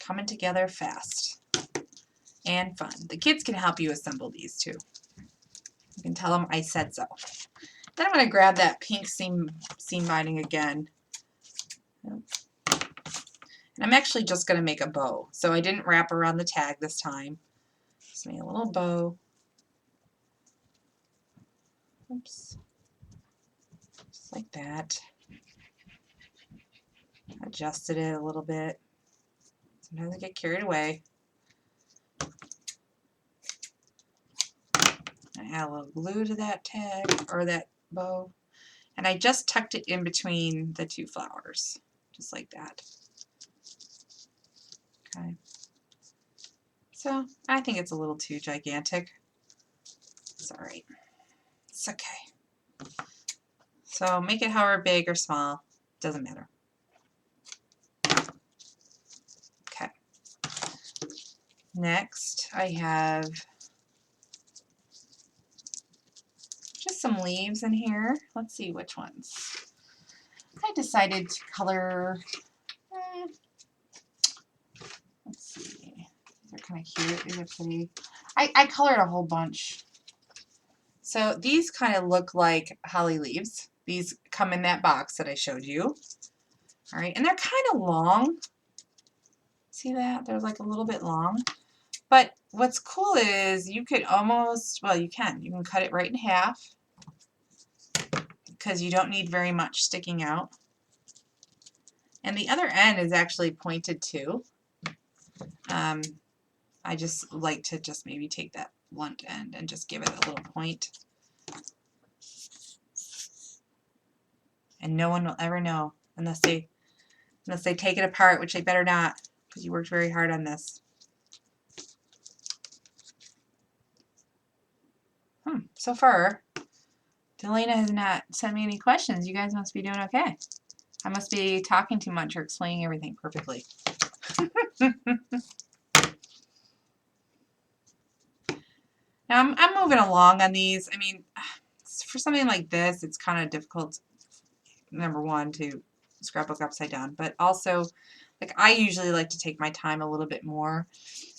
Coming together fast and fun. The kids can help you assemble these too. You can tell them I said so. Then I'm going to grab that pink seam binding again. And I'm actually just going to make a bow. So I didn't wrap around the tag this time. Just made a little bow. Oops. Just like that. Adjusted it a little bit. Sometimes I get carried away. I add a little glue to that tag, or that bow. And I just tucked it in between the two flowers. Just like that. Okay. So I think it's a little too gigantic. It's alright. It's okay. So make it however big or small. Doesn't matter. Okay. Next I have just some leaves in here. Let's see which ones. I decided to color, let's see, they're kind of cute, these are pretty. I colored a whole bunch. So these kind of look like holly leaves. These come in that box that I showed you. All right, and they're kind of long. See that? They're like a little bit long. But what's cool is you could almost, well, you can cut it right in half because you don't need very much sticking out. And the other end is actually pointed too. I just like to just maybe take that blunt end and just give it a little point. And no one will ever know unless they take it apart, which they better not, because you worked very hard on this. So far, Delana has not sent me any questions. You guys must be doing okay. I must be talking too much or explaining everything perfectly. Now I'm moving along on these. I mean, for something like this, it's kind of difficult, number one, to scrapbook upside down, but also, like, I usually like to take my time a little bit more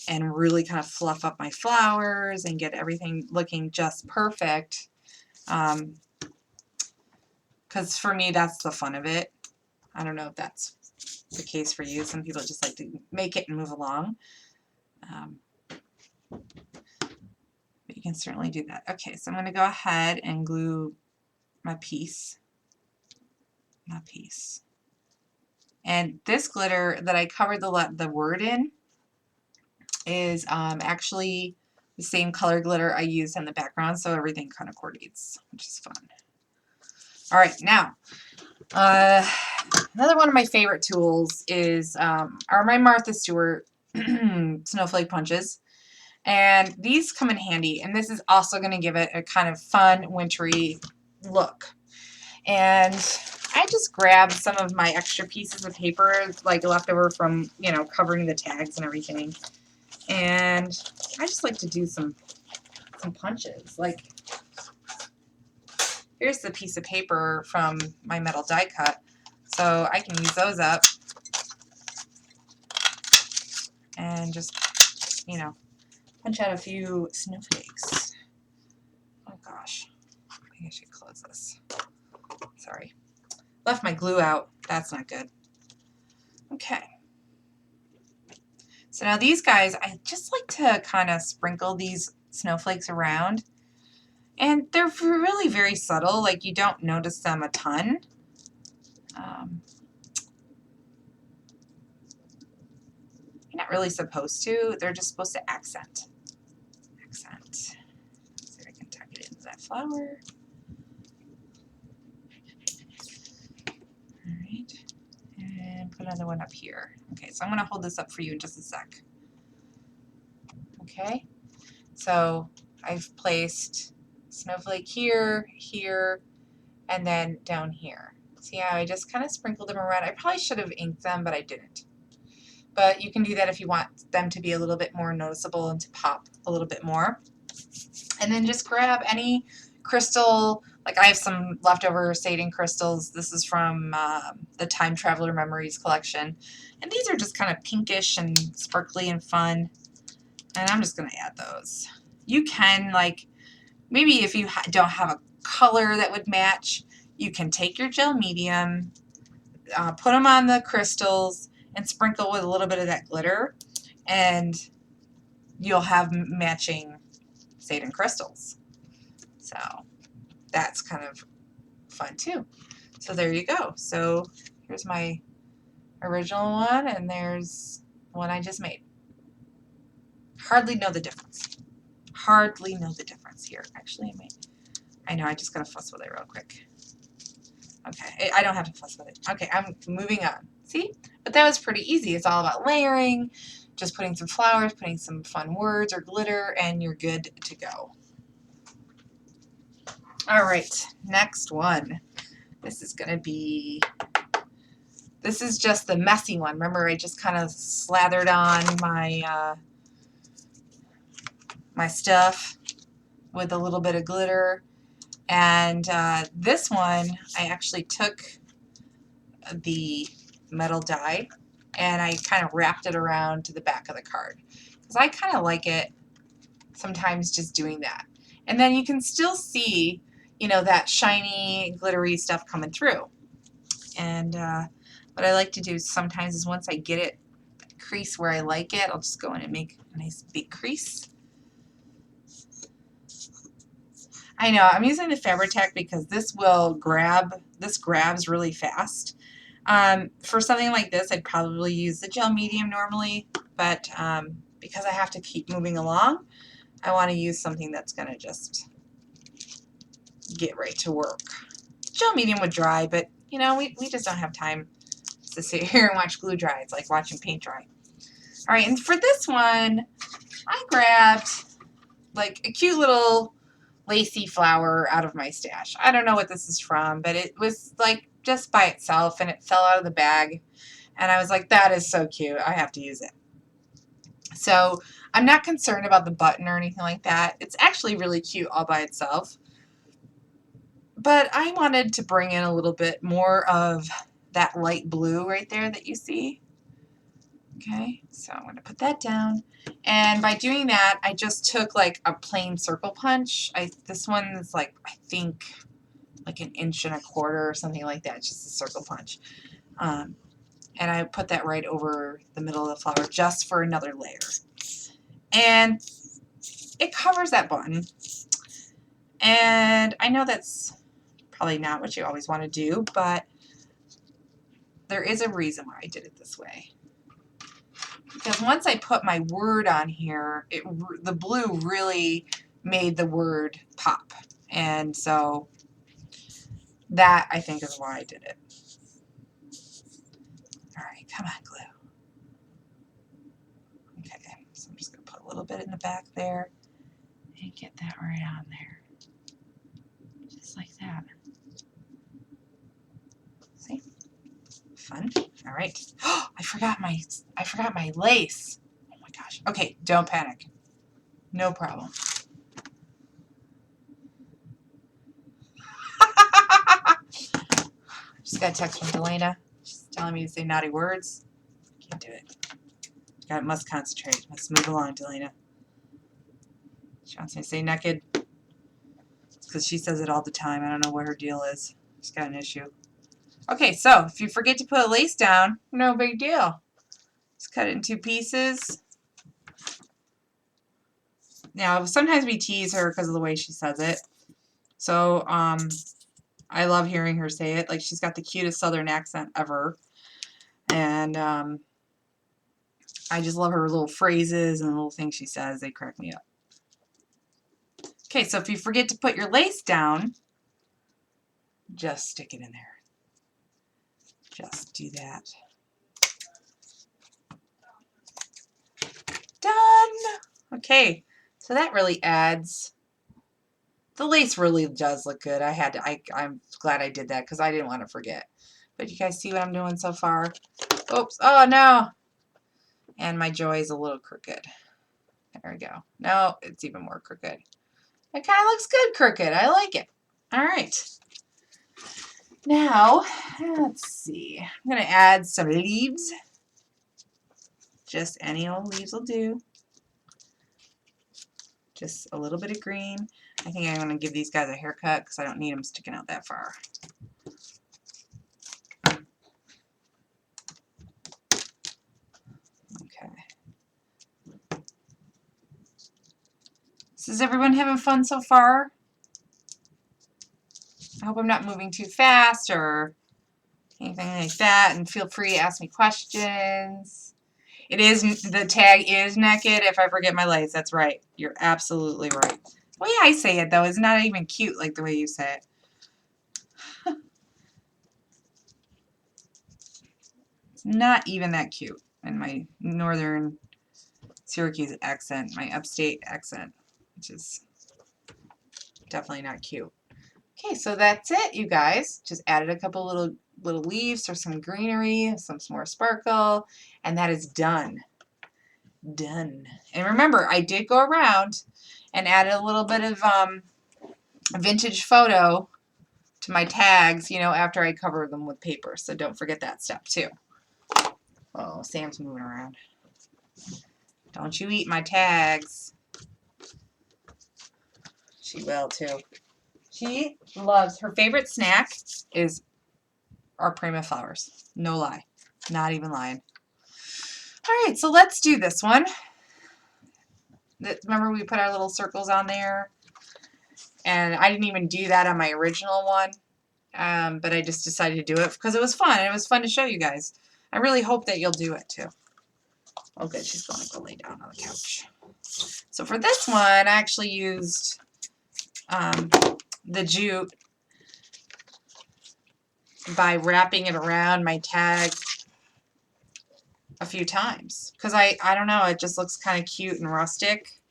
and really kind of fluff up my flowers and get everything looking just perfect. Because for me, that's the fun of it. I don't know if that's the case for you. Some people just like to make it and move along. But you can certainly do that. Okay, so I'm going to go ahead and glue my piece. And this glitter that I covered the word in is actually the same color glitter I used in the background, so everything kind of coordinates, which is fun. All right, now another one of my favorite tools is are my Martha Stewart snowflake punches. And these come in handy, and this is also going to give it a kind of fun, wintry look. And I just grabbed some of my extra pieces of paper, like left over from, you know, covering the tags and everything. And I just like to do some punches. Like, here's the piece of paper from my metal die cut, so I can use those up and just, you know, punch out a few snowflakes. Oh gosh, I think I should close this. Sorry. Left my glue out. That's not good. Okay. So now these guys, I just like to kind of sprinkle these snowflakes around. And they're really very subtle. Like, you don't notice them a ton. You're not really supposed to. They're just supposed to accent. See if I can tuck it into that flower. All right. And put another one up here. Okay, so I'm going to hold this up for you in just a sec. Okay, so I've placed snowflake here, here, and then down here. See how I just kind of sprinkled them around? I probably should have inked them, but I didn't. But you can do that if you want them to be a little bit more noticeable and to pop a little bit more. And then just grab any crystal, like I have some leftover Satin crystals. This is from the Time Traveler Memories collection. And these are just kind of pinkish and sparkly and fun. And I'm just going to add those. You can, like, maybe if you don't have a color that would match, you can take your gel medium, put them on the crystals, and sprinkle with a little bit of that glitter, and you'll have matching Satin crystals. So that's kind of fun too. So there you go. So here's my original one, and there's one I just made. Hardly know the difference. Hardly know the difference here. Actually, I know, I just gotta fuss with it real quick. Okay, I don't have to fuss with it. Okay, I'm moving on. See? But that was pretty easy. It's all about layering, just putting some flowers, putting some fun words or glitter, and you're good to go. All right, next one. This is gonna be, this is just the messy one. Remember, I just kind of slathered on my my stuff with a little bit of glitter. And this one, I actually took the metal die and I kind of wrapped it around to the back of the card, because I kind of like it sometimes just doing that. And then you can still see, you know, that shiny, glittery stuff coming through. And what I like to do sometimes is once I get it crease where I like it. I'll just go in and make a nice big crease. I know, I'm using the Fabri-Tac because this grabs really fast. For something like this, I'd probably use the gel medium normally, but because I have to keep moving along, I want to use something that's going to just get right to work. Gel medium would dry, but you know, we just don't have time to sit here and watch glue dry. It's like watching paint dry. All right, and for this one, I grabbed like a cute little lacy flower out of my stash. I don't know what this is from, but it was like just by itself and it fell out of the bag. And I was like, that is so cute. I have to use it. So I'm not concerned about the button or anything like that. It's actually really cute all by itself. But I wanted to bring in a little bit more of that light blue right there that you see. Okay, so I'm going to put that down. And by doing that, I just took like a plain circle punch. This one is like, I think, like 1.25 inches or something like that. It's just a circle punch. And I put that right over the middle of the flower just for another layer. And it covers that button. And I know that's probably not what you always want to do, but there is a reason why I did it this way. Because once I put my word on here, the blue really made the word pop. And so that, I think, is why I did it. All right, come on, glue. Okay, so I'm just going to put a little bit in the back there and get that right on there. Just like that. See? Fun. All right. Oh, I forgot my lace. Oh my gosh. Okay, don't panic. No problem. Just got a text from Delana. She's telling me to say naughty words. Can't do it. Must concentrate. Must move along, Delana. She wants me to say naked. It's because she says it all the time. I don't know what her deal is. She's got an issue. Okay, so if you forget to put a lace down, no big deal. Just cut it in 2 pieces. Now, sometimes we tease her because of the way she says it. So, I love hearing her say it. Like, she's got the cutest southern accent ever. And I just love her little phrases and the little things she says. They crack me up. Okay, so if you forget to put your lace down, just stick it in there. Just do that. Done! Okay, so that really adds... The lace really does look good. I'm glad I did that because I didn't want to forget. But you guys see what I'm doing so far? Oops. Oh, no. And my joy is a little crooked. There we go. No, it's even more crooked. It kind of looks good crooked. I like it. All right. Now, let's see. I'm going to add some leaves. Just any old leaves will do. Just a little bit of green. I think I'm going to give these guys a haircut because I don't need them sticking out that far. Okay. So is everyone having fun so far? I hope I'm not moving too fast or anything like that. And feel free to ask me questions. The tag is naked if I forget my lace. That's right. You're absolutely right. The way I say it, though, is not even cute like the way you say it. It's not even that cute in my northern Syracuse accent, my upstate accent, which is definitely not cute. Okay, so that's it, you guys. Just added a couple little leaves or some greenery, some more sparkle, and that is done. Done. And remember, I did go around and added a little bit of vintage photo to my tags, you know, after I cover them with paper. So don't forget that step too. Oh, Sam's moving around. Don't you eat my tags. She will too. She loves, her favorite snack is our Prima flowers. No lie. Not even lying. Alright, so let's do this one. Remember we put our little circles on there? And I didn't even do that on my original one, but I just decided to do it because it was fun, and it was fun to show you guys. I really hope that you'll do it too. Oh good, she's going to go lay down on the couch. So for this one, I actually used the jute by wrapping it around my tag a few times because I don't know, it just looks kind of cute and rustic,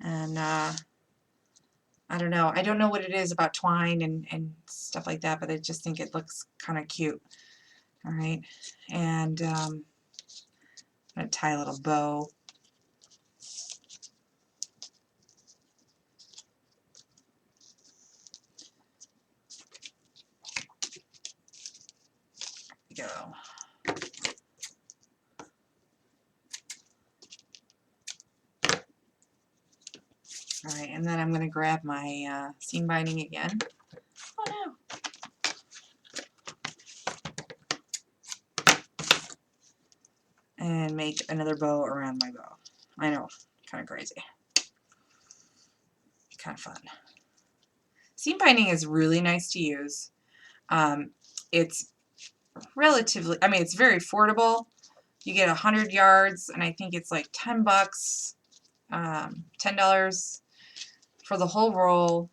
and I don't know what it is about twine and stuff like that, but I just think it looks kind of cute. All right, and I'm going to tie a little bow. There we go. All right, and then I'm going to grab my seam binding again. Oh no. And make another bow around my bow. I know, kind of crazy. Kind of fun. Seam binding is really nice to use. It's relatively, I mean, it's very affordable. You get 100 yards, and I think it's like 10 bucks, $10 for the whole roll.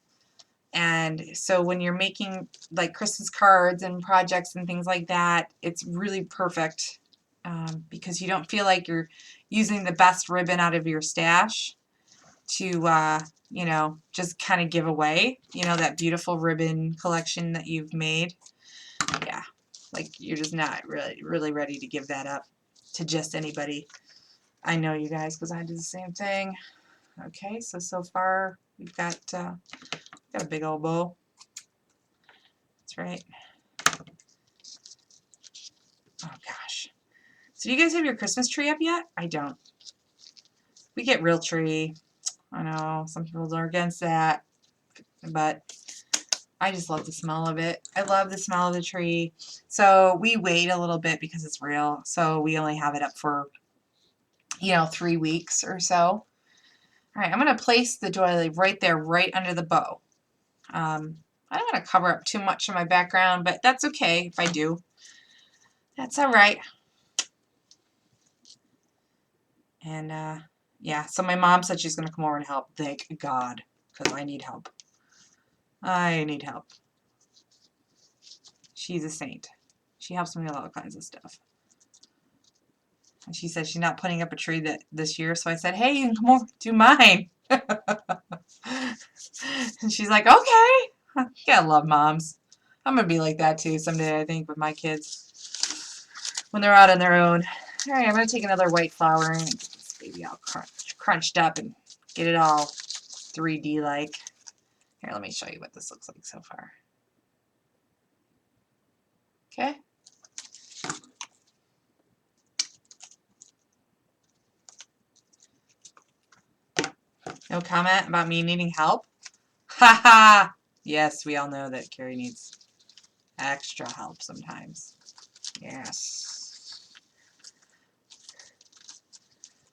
And so when you're making like Christmas cards and projects and things like that, it's really perfect because you don't feel like you're using the best ribbon out of your stash to, you know, just kind of give away, you know, that beautiful ribbon collection that you've made. Yeah, like you're just not really ready to give that up to just anybody. I know you guys because I did the same thing. Okay, so far we've got a big old bow. That's right. Oh gosh. So do you guys have your Christmas tree up yet? I don't. We get real tree. I know some people are against that, but I just love the smell of it. I love the smell of the tree. So we wait a little bit because it's real. So we only have it up for, you know, 3 weeks or so. All right, I'm going to place the doily right there, right under the bow. I don't want to cover up too much of my background, but that's okay if I do. That's all right. And yeah, so my mom said she's going to come over and help. Thank God, because I need help. I need help. She's a saint. She helps me with all kinds of stuff. And she said she's not putting up a tree this year, so I said, hey, you can come over and do mine. And she's like, okay. You gotta love moms. I'm going to be like that too someday, I think, with my kids when they're out on their own. All right, I'm going to take another white flour and get this baby all crunched up and get it all 3D-like. Here, let me show you what this looks like so far. Okay. No comment about me needing help? Ha ha! Yes, we all know that Cari needs extra help sometimes. Yes.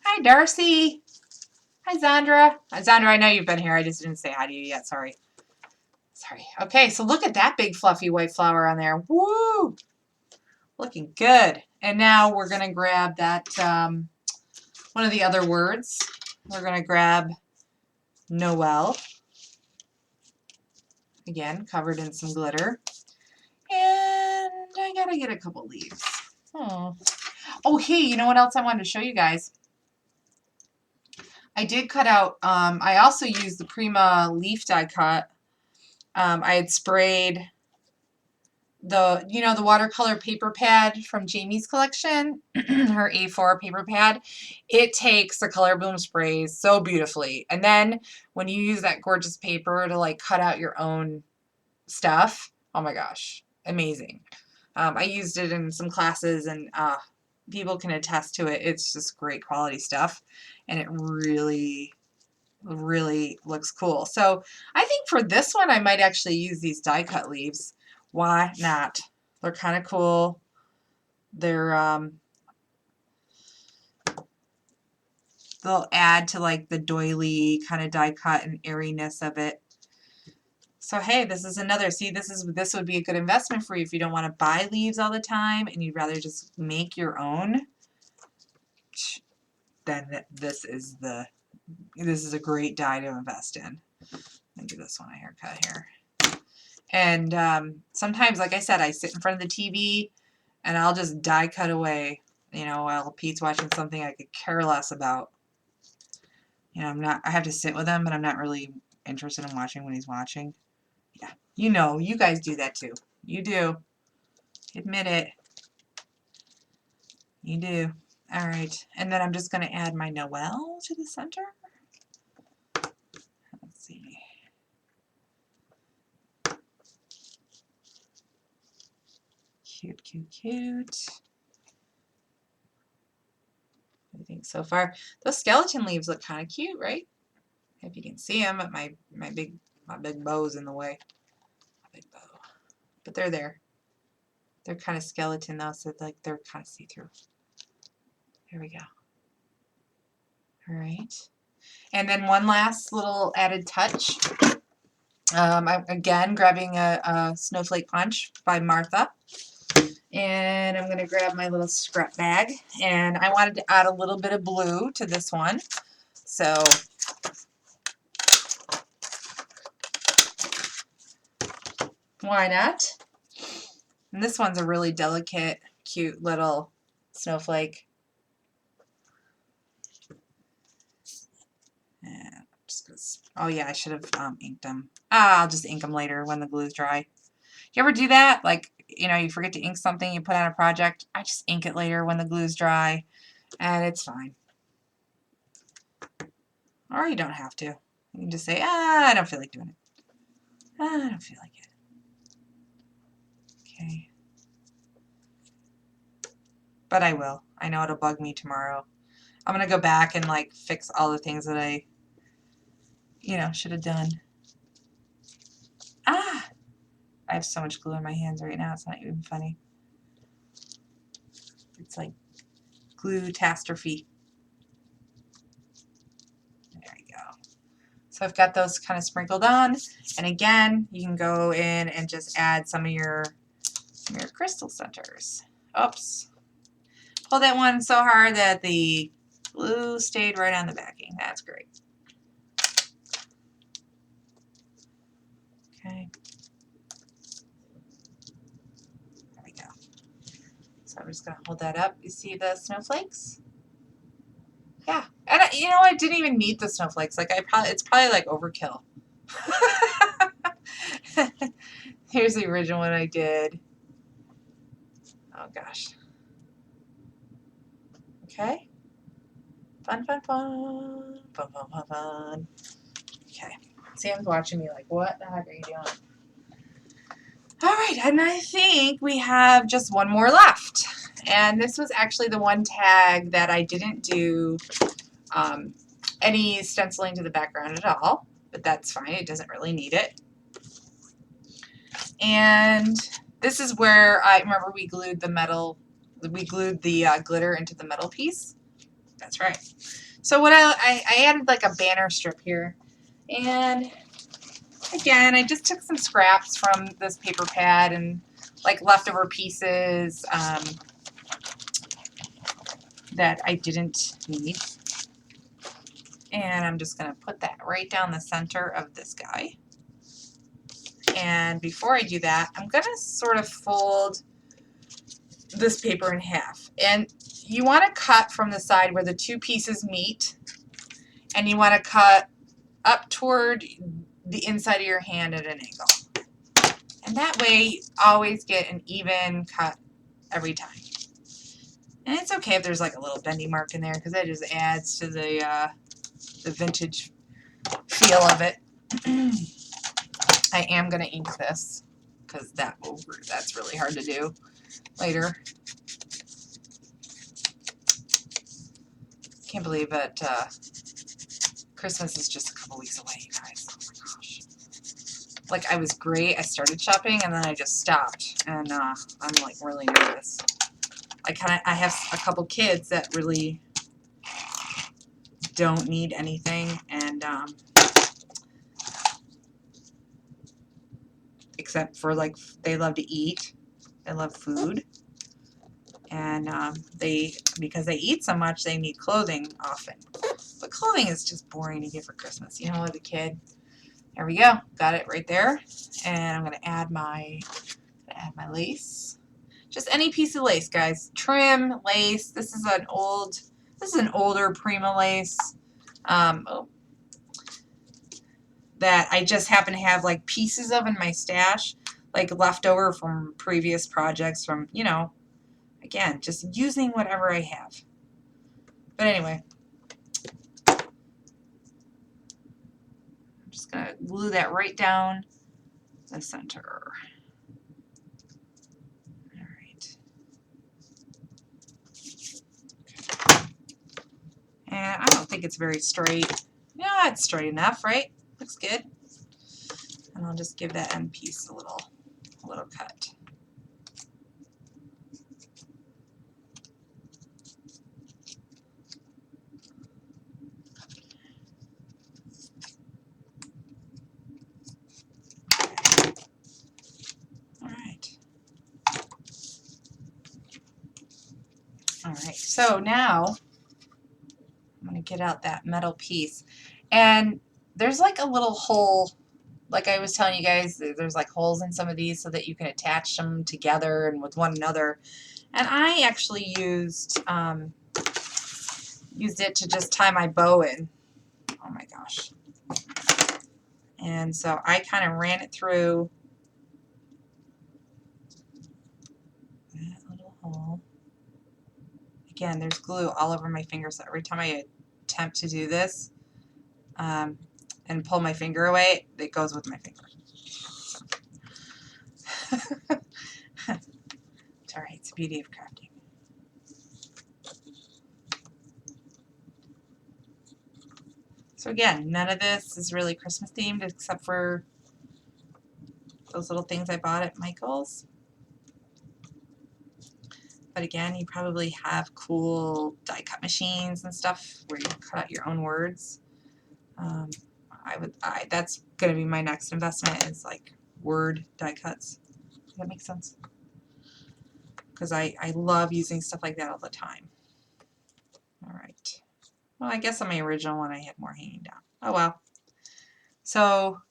Hi, Darcy. Hi, Zandra. Zandra, I know you've been here. I just didn't say hi to you yet. Sorry. Sorry. Okay, so look at that big fluffy white flower on there. Woo! Looking good. And now we're going to grab that, one of the other words. We're going to grab Noel. Again, covered in some glitter. And I got to get a couple leaves. Oh, hey, you know what else I wanted to show you guys? I did cut out, I also used the Prima leaf die cut. I had sprayed the, you know, the watercolor paper pad from Jamie's collection, her A4 paper pad. It takes the color bloom sprays so beautifully. And then when you use that gorgeous paper to like cut out your own stuff, oh my gosh, amazing. I used it in some classes and people can attest to it. It's just great quality stuff and it really looks cool. So I think for this one I might actually use these die cut leaves. Why not? They're kind of cool. They're they'll add to like the doily kind of die cut and airiness of it. So hey, this is another, see, this would be a good investment for you if you don't want to buy leaves all the time and you'd rather just make your own. Then this is a great die to invest in. Let me give this one a haircut here. And sometimes, like I said, I sit in front of the TV and I'll just die cut away, you know, while Pete's watching something I could care less about. You know, I have to sit with him, but I'm not really interested in watching when he's watching. Yeah, you know, you guys do that too. You do. Admit it. You do. All right, and then I'm just going to add my Noel to the center. Let's see. Cute, cute, cute. What do you think so far? Those skeleton leaves look kind of cute, right? If you can see them, but my big bow's in the way. My big bow. But they're there. They're kind of skeleton though, so like they're kind of see-through. There we go. All right. And then one last little added touch. I'm again grabbing a Snowflake Punch by Martha. And I'm going to grab my little scrap bag. And I wanted to add a little bit of blue to this one. So why not? And this one's a really delicate, cute little snowflake. And just gonna, oh yeah, I should have inked them. I'll just ink them later when the glue's dry. You ever do that? Like, you know, you forget to ink something you put on a project. I just ink it later when the glue's dry, and it's fine. Or you don't have to. You can just say, I don't feel like doing it. I don't feel like it. Okay. But I will. I know it'll bug me tomorrow. I'm going to go back and like fix all the things that I, you know, should have done. I have so much glue in my hands right now. It's not even funny. It's like glue-tastrophe. There you go. So I've got those kind of sprinkled on. And again, you can go in and just add some of your crystal centers. Oops. Pulled that one so hard that the glue stayed right on the backing. That's great. Okay. There we go. So I'm just going to hold that up. You see the snowflakes? Yeah. And you know, I didn't even need the snowflakes. Like it's probably like overkill. Here's the original one I did. Oh gosh. Okay. Fun, fun, fun. Fun, fun, fun, fun. Okay. Sam's watching me like, what the heck are you doing? All right, and I think we have just one more left. And this was actually the one tag that I didn't do any stenciling to the background at all, but that's fine. It doesn't really need it. And this is where I remember we glued the metal, we glued the glitter into the metal piece. That's right. So what I added like a banner strip here. And again, I just took some scraps from this paper pad and like leftover pieces that I didn't need. And I'm just going to put that right down the center of this guy. And before I do that, I'm going to sort of fold this paper in half. And you want to cut from the side where the two pieces meet. And you want to cut up toward the inside of your hand at an angle. And that way you always get an even cut every time. And it's okay if there's like a little bendy mark in there because that just adds to the vintage feel of it. I am going to ink this because that's really hard to do later. Can't believe that Christmas is just a couple weeks away, you guys. Oh my gosh. Like, I was great. I started shopping and then I just stopped. And I'm like really nervous. I have a couple kids that really don't need anything, and except for like they love to eat, they love food, and because they eat so much, they need clothing often. But clothing is just boring to get for Christmas, you know, as a kid. There we go, got it right there, and I'm gonna add my lace. Just any piece of lace, guys. Trim, lace. This is an older Prima lace that I just happen to have like pieces of in my stash, like leftover from previous projects from, you know, again, just using whatever I have. But anyway, I'm just going to glue that right down the center. And I don't think it's very straight. Yeah, it's straight enough, right? Looks good. And I'll just give that end piece a little cut. All right, so now I'm going to get out that metal piece. And there's like a little hole, like I was telling you guys, there's like holes in some of these so that you can attach them together and with one another. And I actually used it to just tie my bow in. Oh my gosh. And so I kind of ran it through that little hole. Again, there's glue all over my finger, so every time I attempt to do this and pull my finger away, it goes with my finger. It's alright, it's the beauty of crafting. So again, none of this is really Christmas themed except for those little things I bought at Michael's. But again, you probably have cool die cut machines and stuff where you cut out your own words. That's going to be my next investment, is like word die cuts. Does that make sense? Because I love using stuff like that all the time. All right. Well, I guess on my original one I had more hanging down. Oh well. So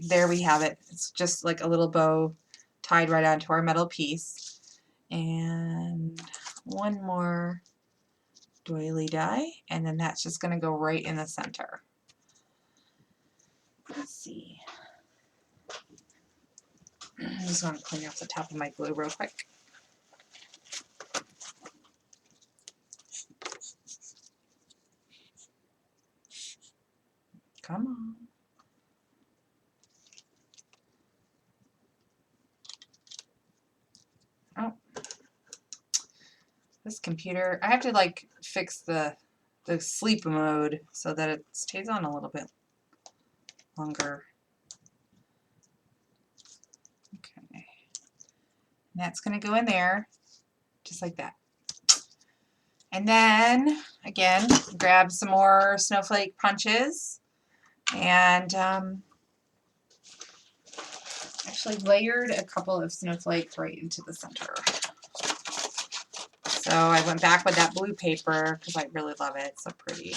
there we have it. It's just like a little bow tied right onto our metal piece. And one more doily die, and then that's just going to go right in the center. Let's see. I just want to clean off the top of my glue real quick. Come on. Oh. This computer, I have to like fix the sleep mode so that it stays on a little bit longer. Okay. And that's going to go in there just like that. And then again, grab some more snowflake punches and actually layered a couple of snowflakes right into the center. So I went back with that blue paper because I really love it. It's so pretty.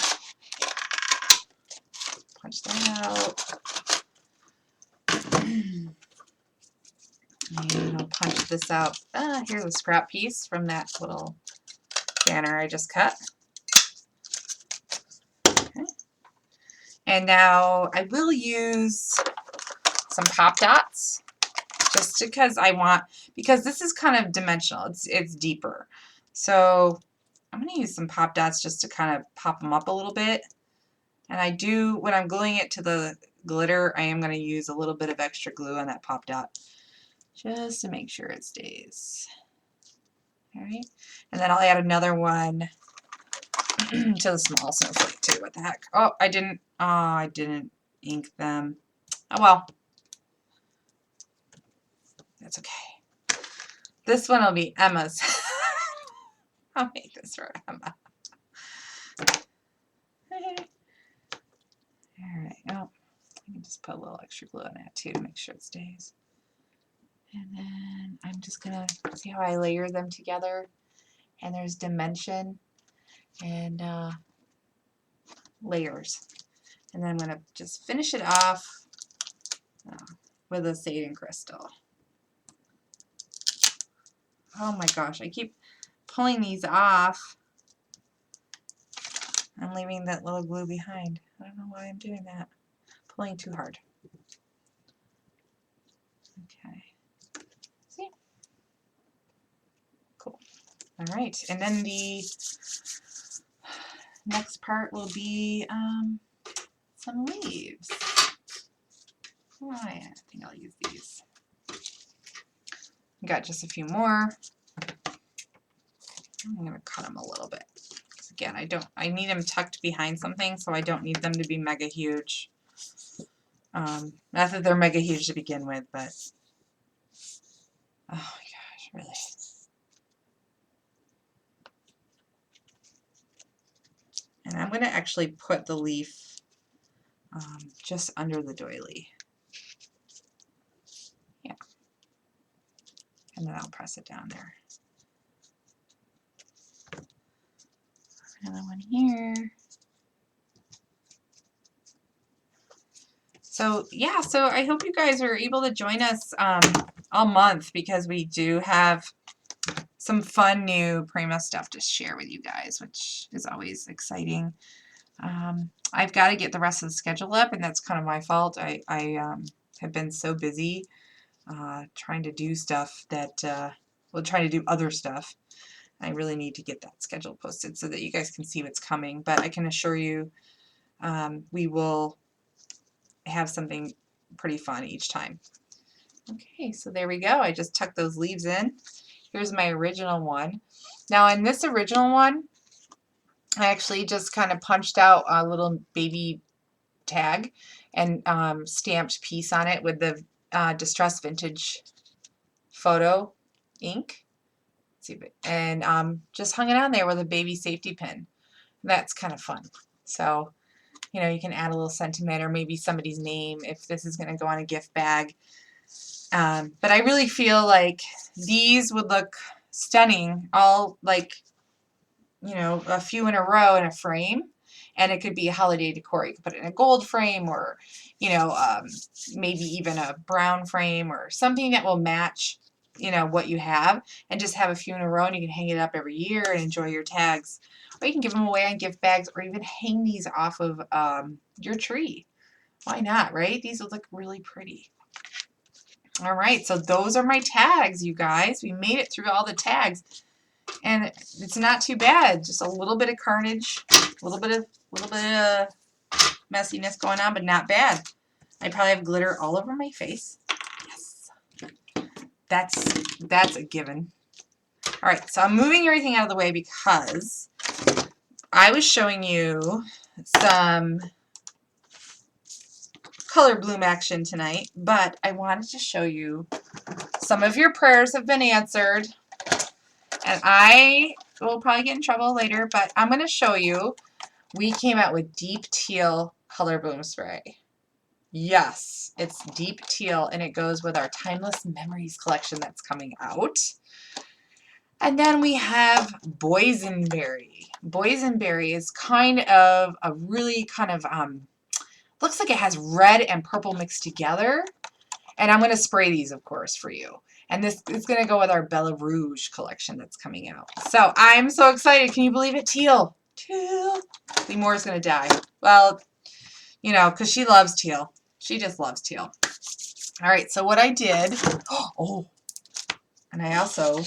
Punch that out. And I'll punch this out. Here's a scrap piece from that little banner I just cut. Okay. And now I will use some pop dots just because because this is kind of dimensional. It's deeper. So I'm going to use some pop dots just to kind of pop them up a little bit. And I do, when I'm gluing it to the glitter, I am going to use a little bit of extra glue on that pop dot just to make sure it stays. All right. And then I'll add another one to the small snowflake too. What the heck? Oh, I didn't ink them. Oh well. That's okay. This one will be Emma's. I'll make this for Emma. just put a little extra glue on that too to make sure it stays. And then I'm just gonna see how I layer them together. And there's dimension and layers. And then I'm gonna just finish it off with a satin crystal. Oh my gosh, I keep pulling these off. I'm leaving that little glue behind. I don't know why I'm doing that. Pulling too hard. Okay. See? Cool. All right, and then the next part will be some leaves. Oh yeah, I think I'll use these. Got just a few more. I'm gonna cut them a little bit. Again, I need them tucked behind something, so I don't need them to be mega huge. Not that they're mega huge to begin with, but oh my gosh, really. And I'm gonna actually put the leaf just under the doily. Yeah. And then I'll press it down there. Another one here. So yeah, so I hope you guys are able to join us all month, because we do have some fun new Prima stuff to share with you guys, which is always exciting. I've got to get the rest of the schedule up, and that's kind of my fault. I have been so busy trying to do stuff that, well, trying to do other stuff. I really need to get that schedule posted so that you guys can see what's coming. But I can assure you we will have something pretty fun each time. Okay, so there we go. I just tucked those leaves in. Here's my original one. Now in this original one, I actually just kind of punched out a little baby tag and stamped piece on it with the Distress Vintage photo ink. Let's see, and just hung it on there with a baby safety pin. That's kind of fun. So, you know, you can add a little sentiment or maybe somebody's name if this is going to go on a gift bag. But I really feel like these would look stunning, all like, you know, a few in a row in a frame, and it could be a holiday decor. You could put it in a gold frame, or, you know, maybe even a brown frame or something that will match, you know, what you have, and just have a few in a row, and you can hang it up every year and enjoy your tags. Or you can give them away on gift bags, or even hang these off of your tree. Why not, right? These would look really pretty. All right, so those are my tags, you guys. We made it through all the tags, and it's not too bad. Just a little bit of carnage, a little bit of messiness going on, but not bad. I probably have glitter all over my face. Yes, that's a given. All right, so I'm moving everything out of the way because I was showing you some color bloom action tonight, but I wanted to show you some of your prayers have been answered, and I will probably get in trouble later, but I'm going to show you. We came out with deep teal color bloom spray. Yes, it's deep teal, and it goes with our Timeless Memories collection that's coming out. And then we have boysenberry. Boysenberry is kind of a really kind of looks like it has red and purple mixed together. And I'm going to spray these, of course, for you. And this is going to go with our Bella Rouge collection that's coming out. So I'm so excited. Can you believe it? Teal. Teal. Lee is going to die. Well, you know, because she loves teal. She just loves teal. All right, so what I did, oh, and I also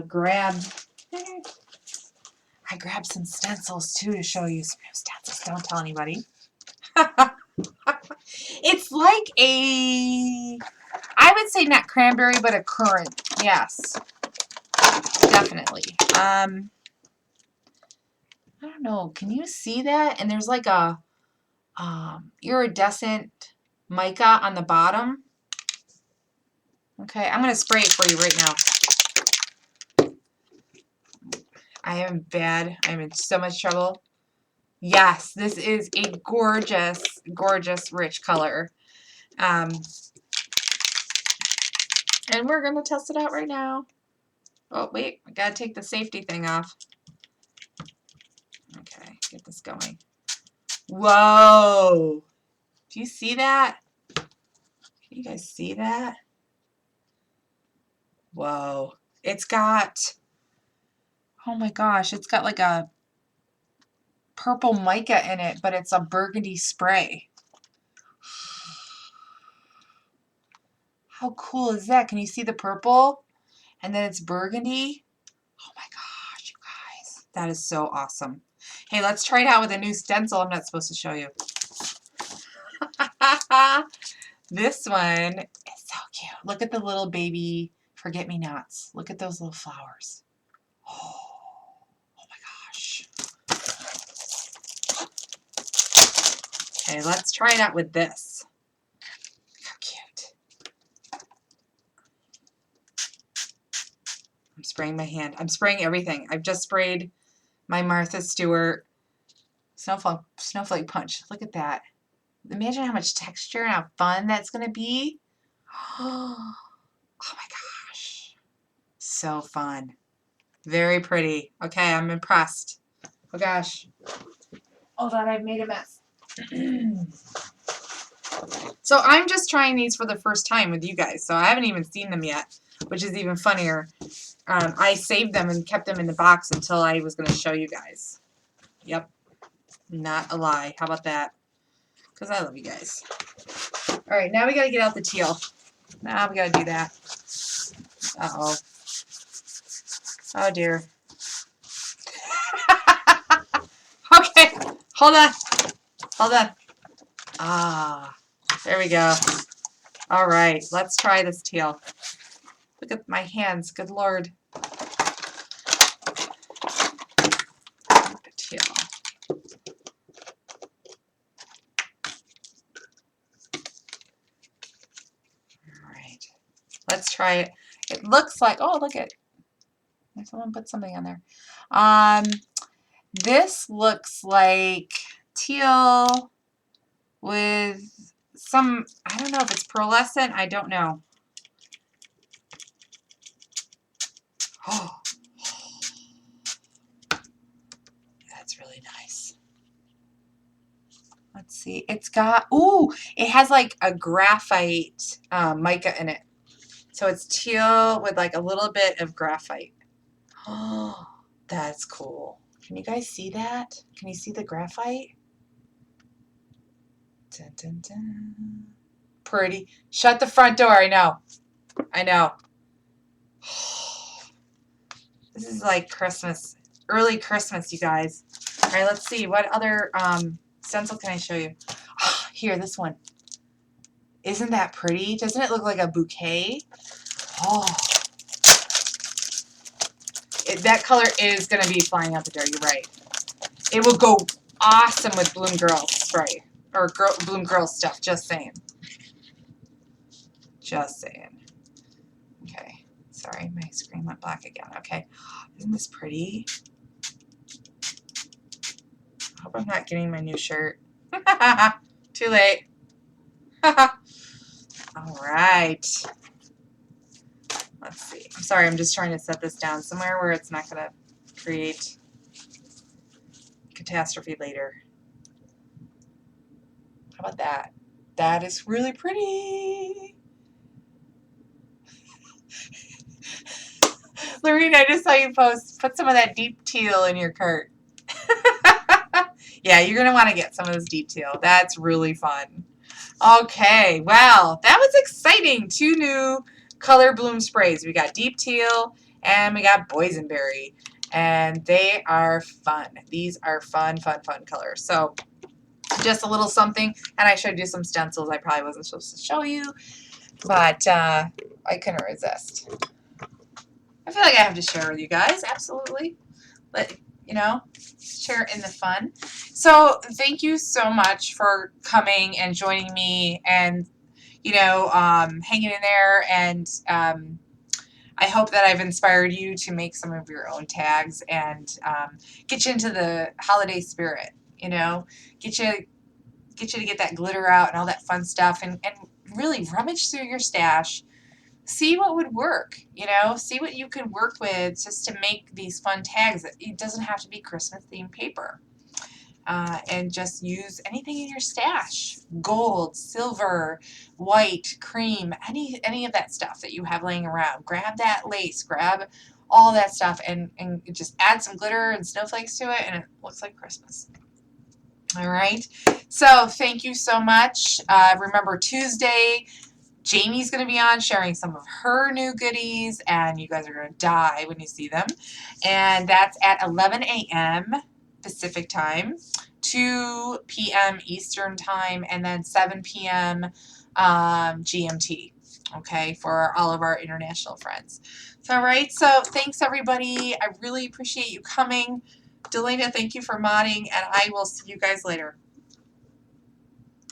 grabbed some stencils too to show you. Some new stencils. Don't tell anybody. It's like a, I would say not cranberry, but a currant. Yes, definitely. I don't know. Can you see that? And there's like a iridescent mica on the bottom. Okay, I'm going to spray it for you right now. I am bad. I'm in so much trouble. Yes, this is a gorgeous, gorgeous, rich color. And we're going to test it out right now. Oh, wait, I got to take the safety thing off. Okay, get this going. Whoa! Do you see that? Can you guys see that? Whoa. It's got, oh my gosh, it's got like a purple mica in it, but it's a burgundy spray. How cool is that? Can you see the purple? And then it's burgundy. Oh my gosh, you guys. That is so awesome. Hey, let's try it out with a new stencil I'm not supposed to show you. This one is so cute. Look at the little baby forget-me-nots. Look at those little flowers. Oh my gosh. Okay, let's try it out with this. How cute. I'm spraying my hand. I'm spraying everything. I've just sprayed my Martha Stewart snowflake punch. Look at that. Imagine how much texture and how fun that's going to be. Oh my gosh. So fun. Very pretty. Okay, I'm impressed. Oh gosh. Hold on, I've made a mess. So I'm just trying these for the first time with you guys. So I haven't even seen them yet, which is even funnier. I saved them and kept them in the box until I was going to show you guys. Yep. Not a lie. How about that? Because I love you guys. All right, now we got to get out the teal. Now we got to do that. Uh-oh. Oh, dear. Okay, hold on. Hold on. Ah, there we go. All right, let's try this teal. Look at my hands. Good Lord. Teal. All right. Let's try it. It looks like, oh, look at, someone put something on there. This looks like teal with some, I don't know if it's pearlescent, I don't know. Oh, that's really nice. Let's see, it's got, ooh, it has like a graphite mica in it. So it's teal with like a little bit of graphite. Oh, that's cool. Can you guys see that? Can you see the graphite? Dun, dun, dun. Pretty. Shut the front door. I know. I know. This is like Christmas. Early Christmas, you guys. All right, let's see. What other stencil can I show you? Here, this one. Isn't that pretty? Doesn't it look like a bouquet? Oh. That color is going to be flying out the door. You're right. It will go awesome with Bloom Girls spray. Or Bloom Girls stuff. Just saying. Just saying. Okay. Sorry, my screen went black again. Okay. Isn't this pretty? I hope I'm not getting my new shirt. Too late. All right. Let's see. I'm sorry, I'm just trying to set this down somewhere where it's not going to create catastrophe later. How about that? That is really pretty. Lorene, I just saw you post, put some of that deep teal in your cart. Yeah, you're going to want to get some of this deep teal. That's really fun. Okay, wow, that was exciting. 2 new color bloom sprays. We got deep teal and we got boysenberry. And they are fun. These are fun, fun, fun colors. So just a little something. And I showed you some stencils I probably wasn't supposed to show you. But I couldn't resist. I feel like I have to share with you guys. Absolutely. But, you know, share in the fun. So thank you so much for coming and joining me and, you know, hanging in there. And I hope that I've inspired you to make some of your own tags and get you into the holiday spirit. you know, get you to get that glitter out and all that fun stuff, and really rummage through your stash. See what would work, you know, see what you could work with just to make these fun tags. It doesn't have to be Christmas themed paper. And just use anything in your stash. Gold, silver, white, cream, any of that stuff that you have laying around. Grab that lace, grab all that stuff, and just add some glitter and snowflakes to it, and it looks like Christmas. All right, so thank you so much. Remember, Tuesday, Jamie's going to be on sharing some of her new goodies, and you guys are going to die when you see them. And that's at 11 a.m. Pacific time, 2 p.m. Eastern time, and then 7 p.m. GMT, okay, for all of our international friends. So, all right, so thanks, everybody. I really appreciate you coming. Delana, thank you for modding, and I will see you guys later.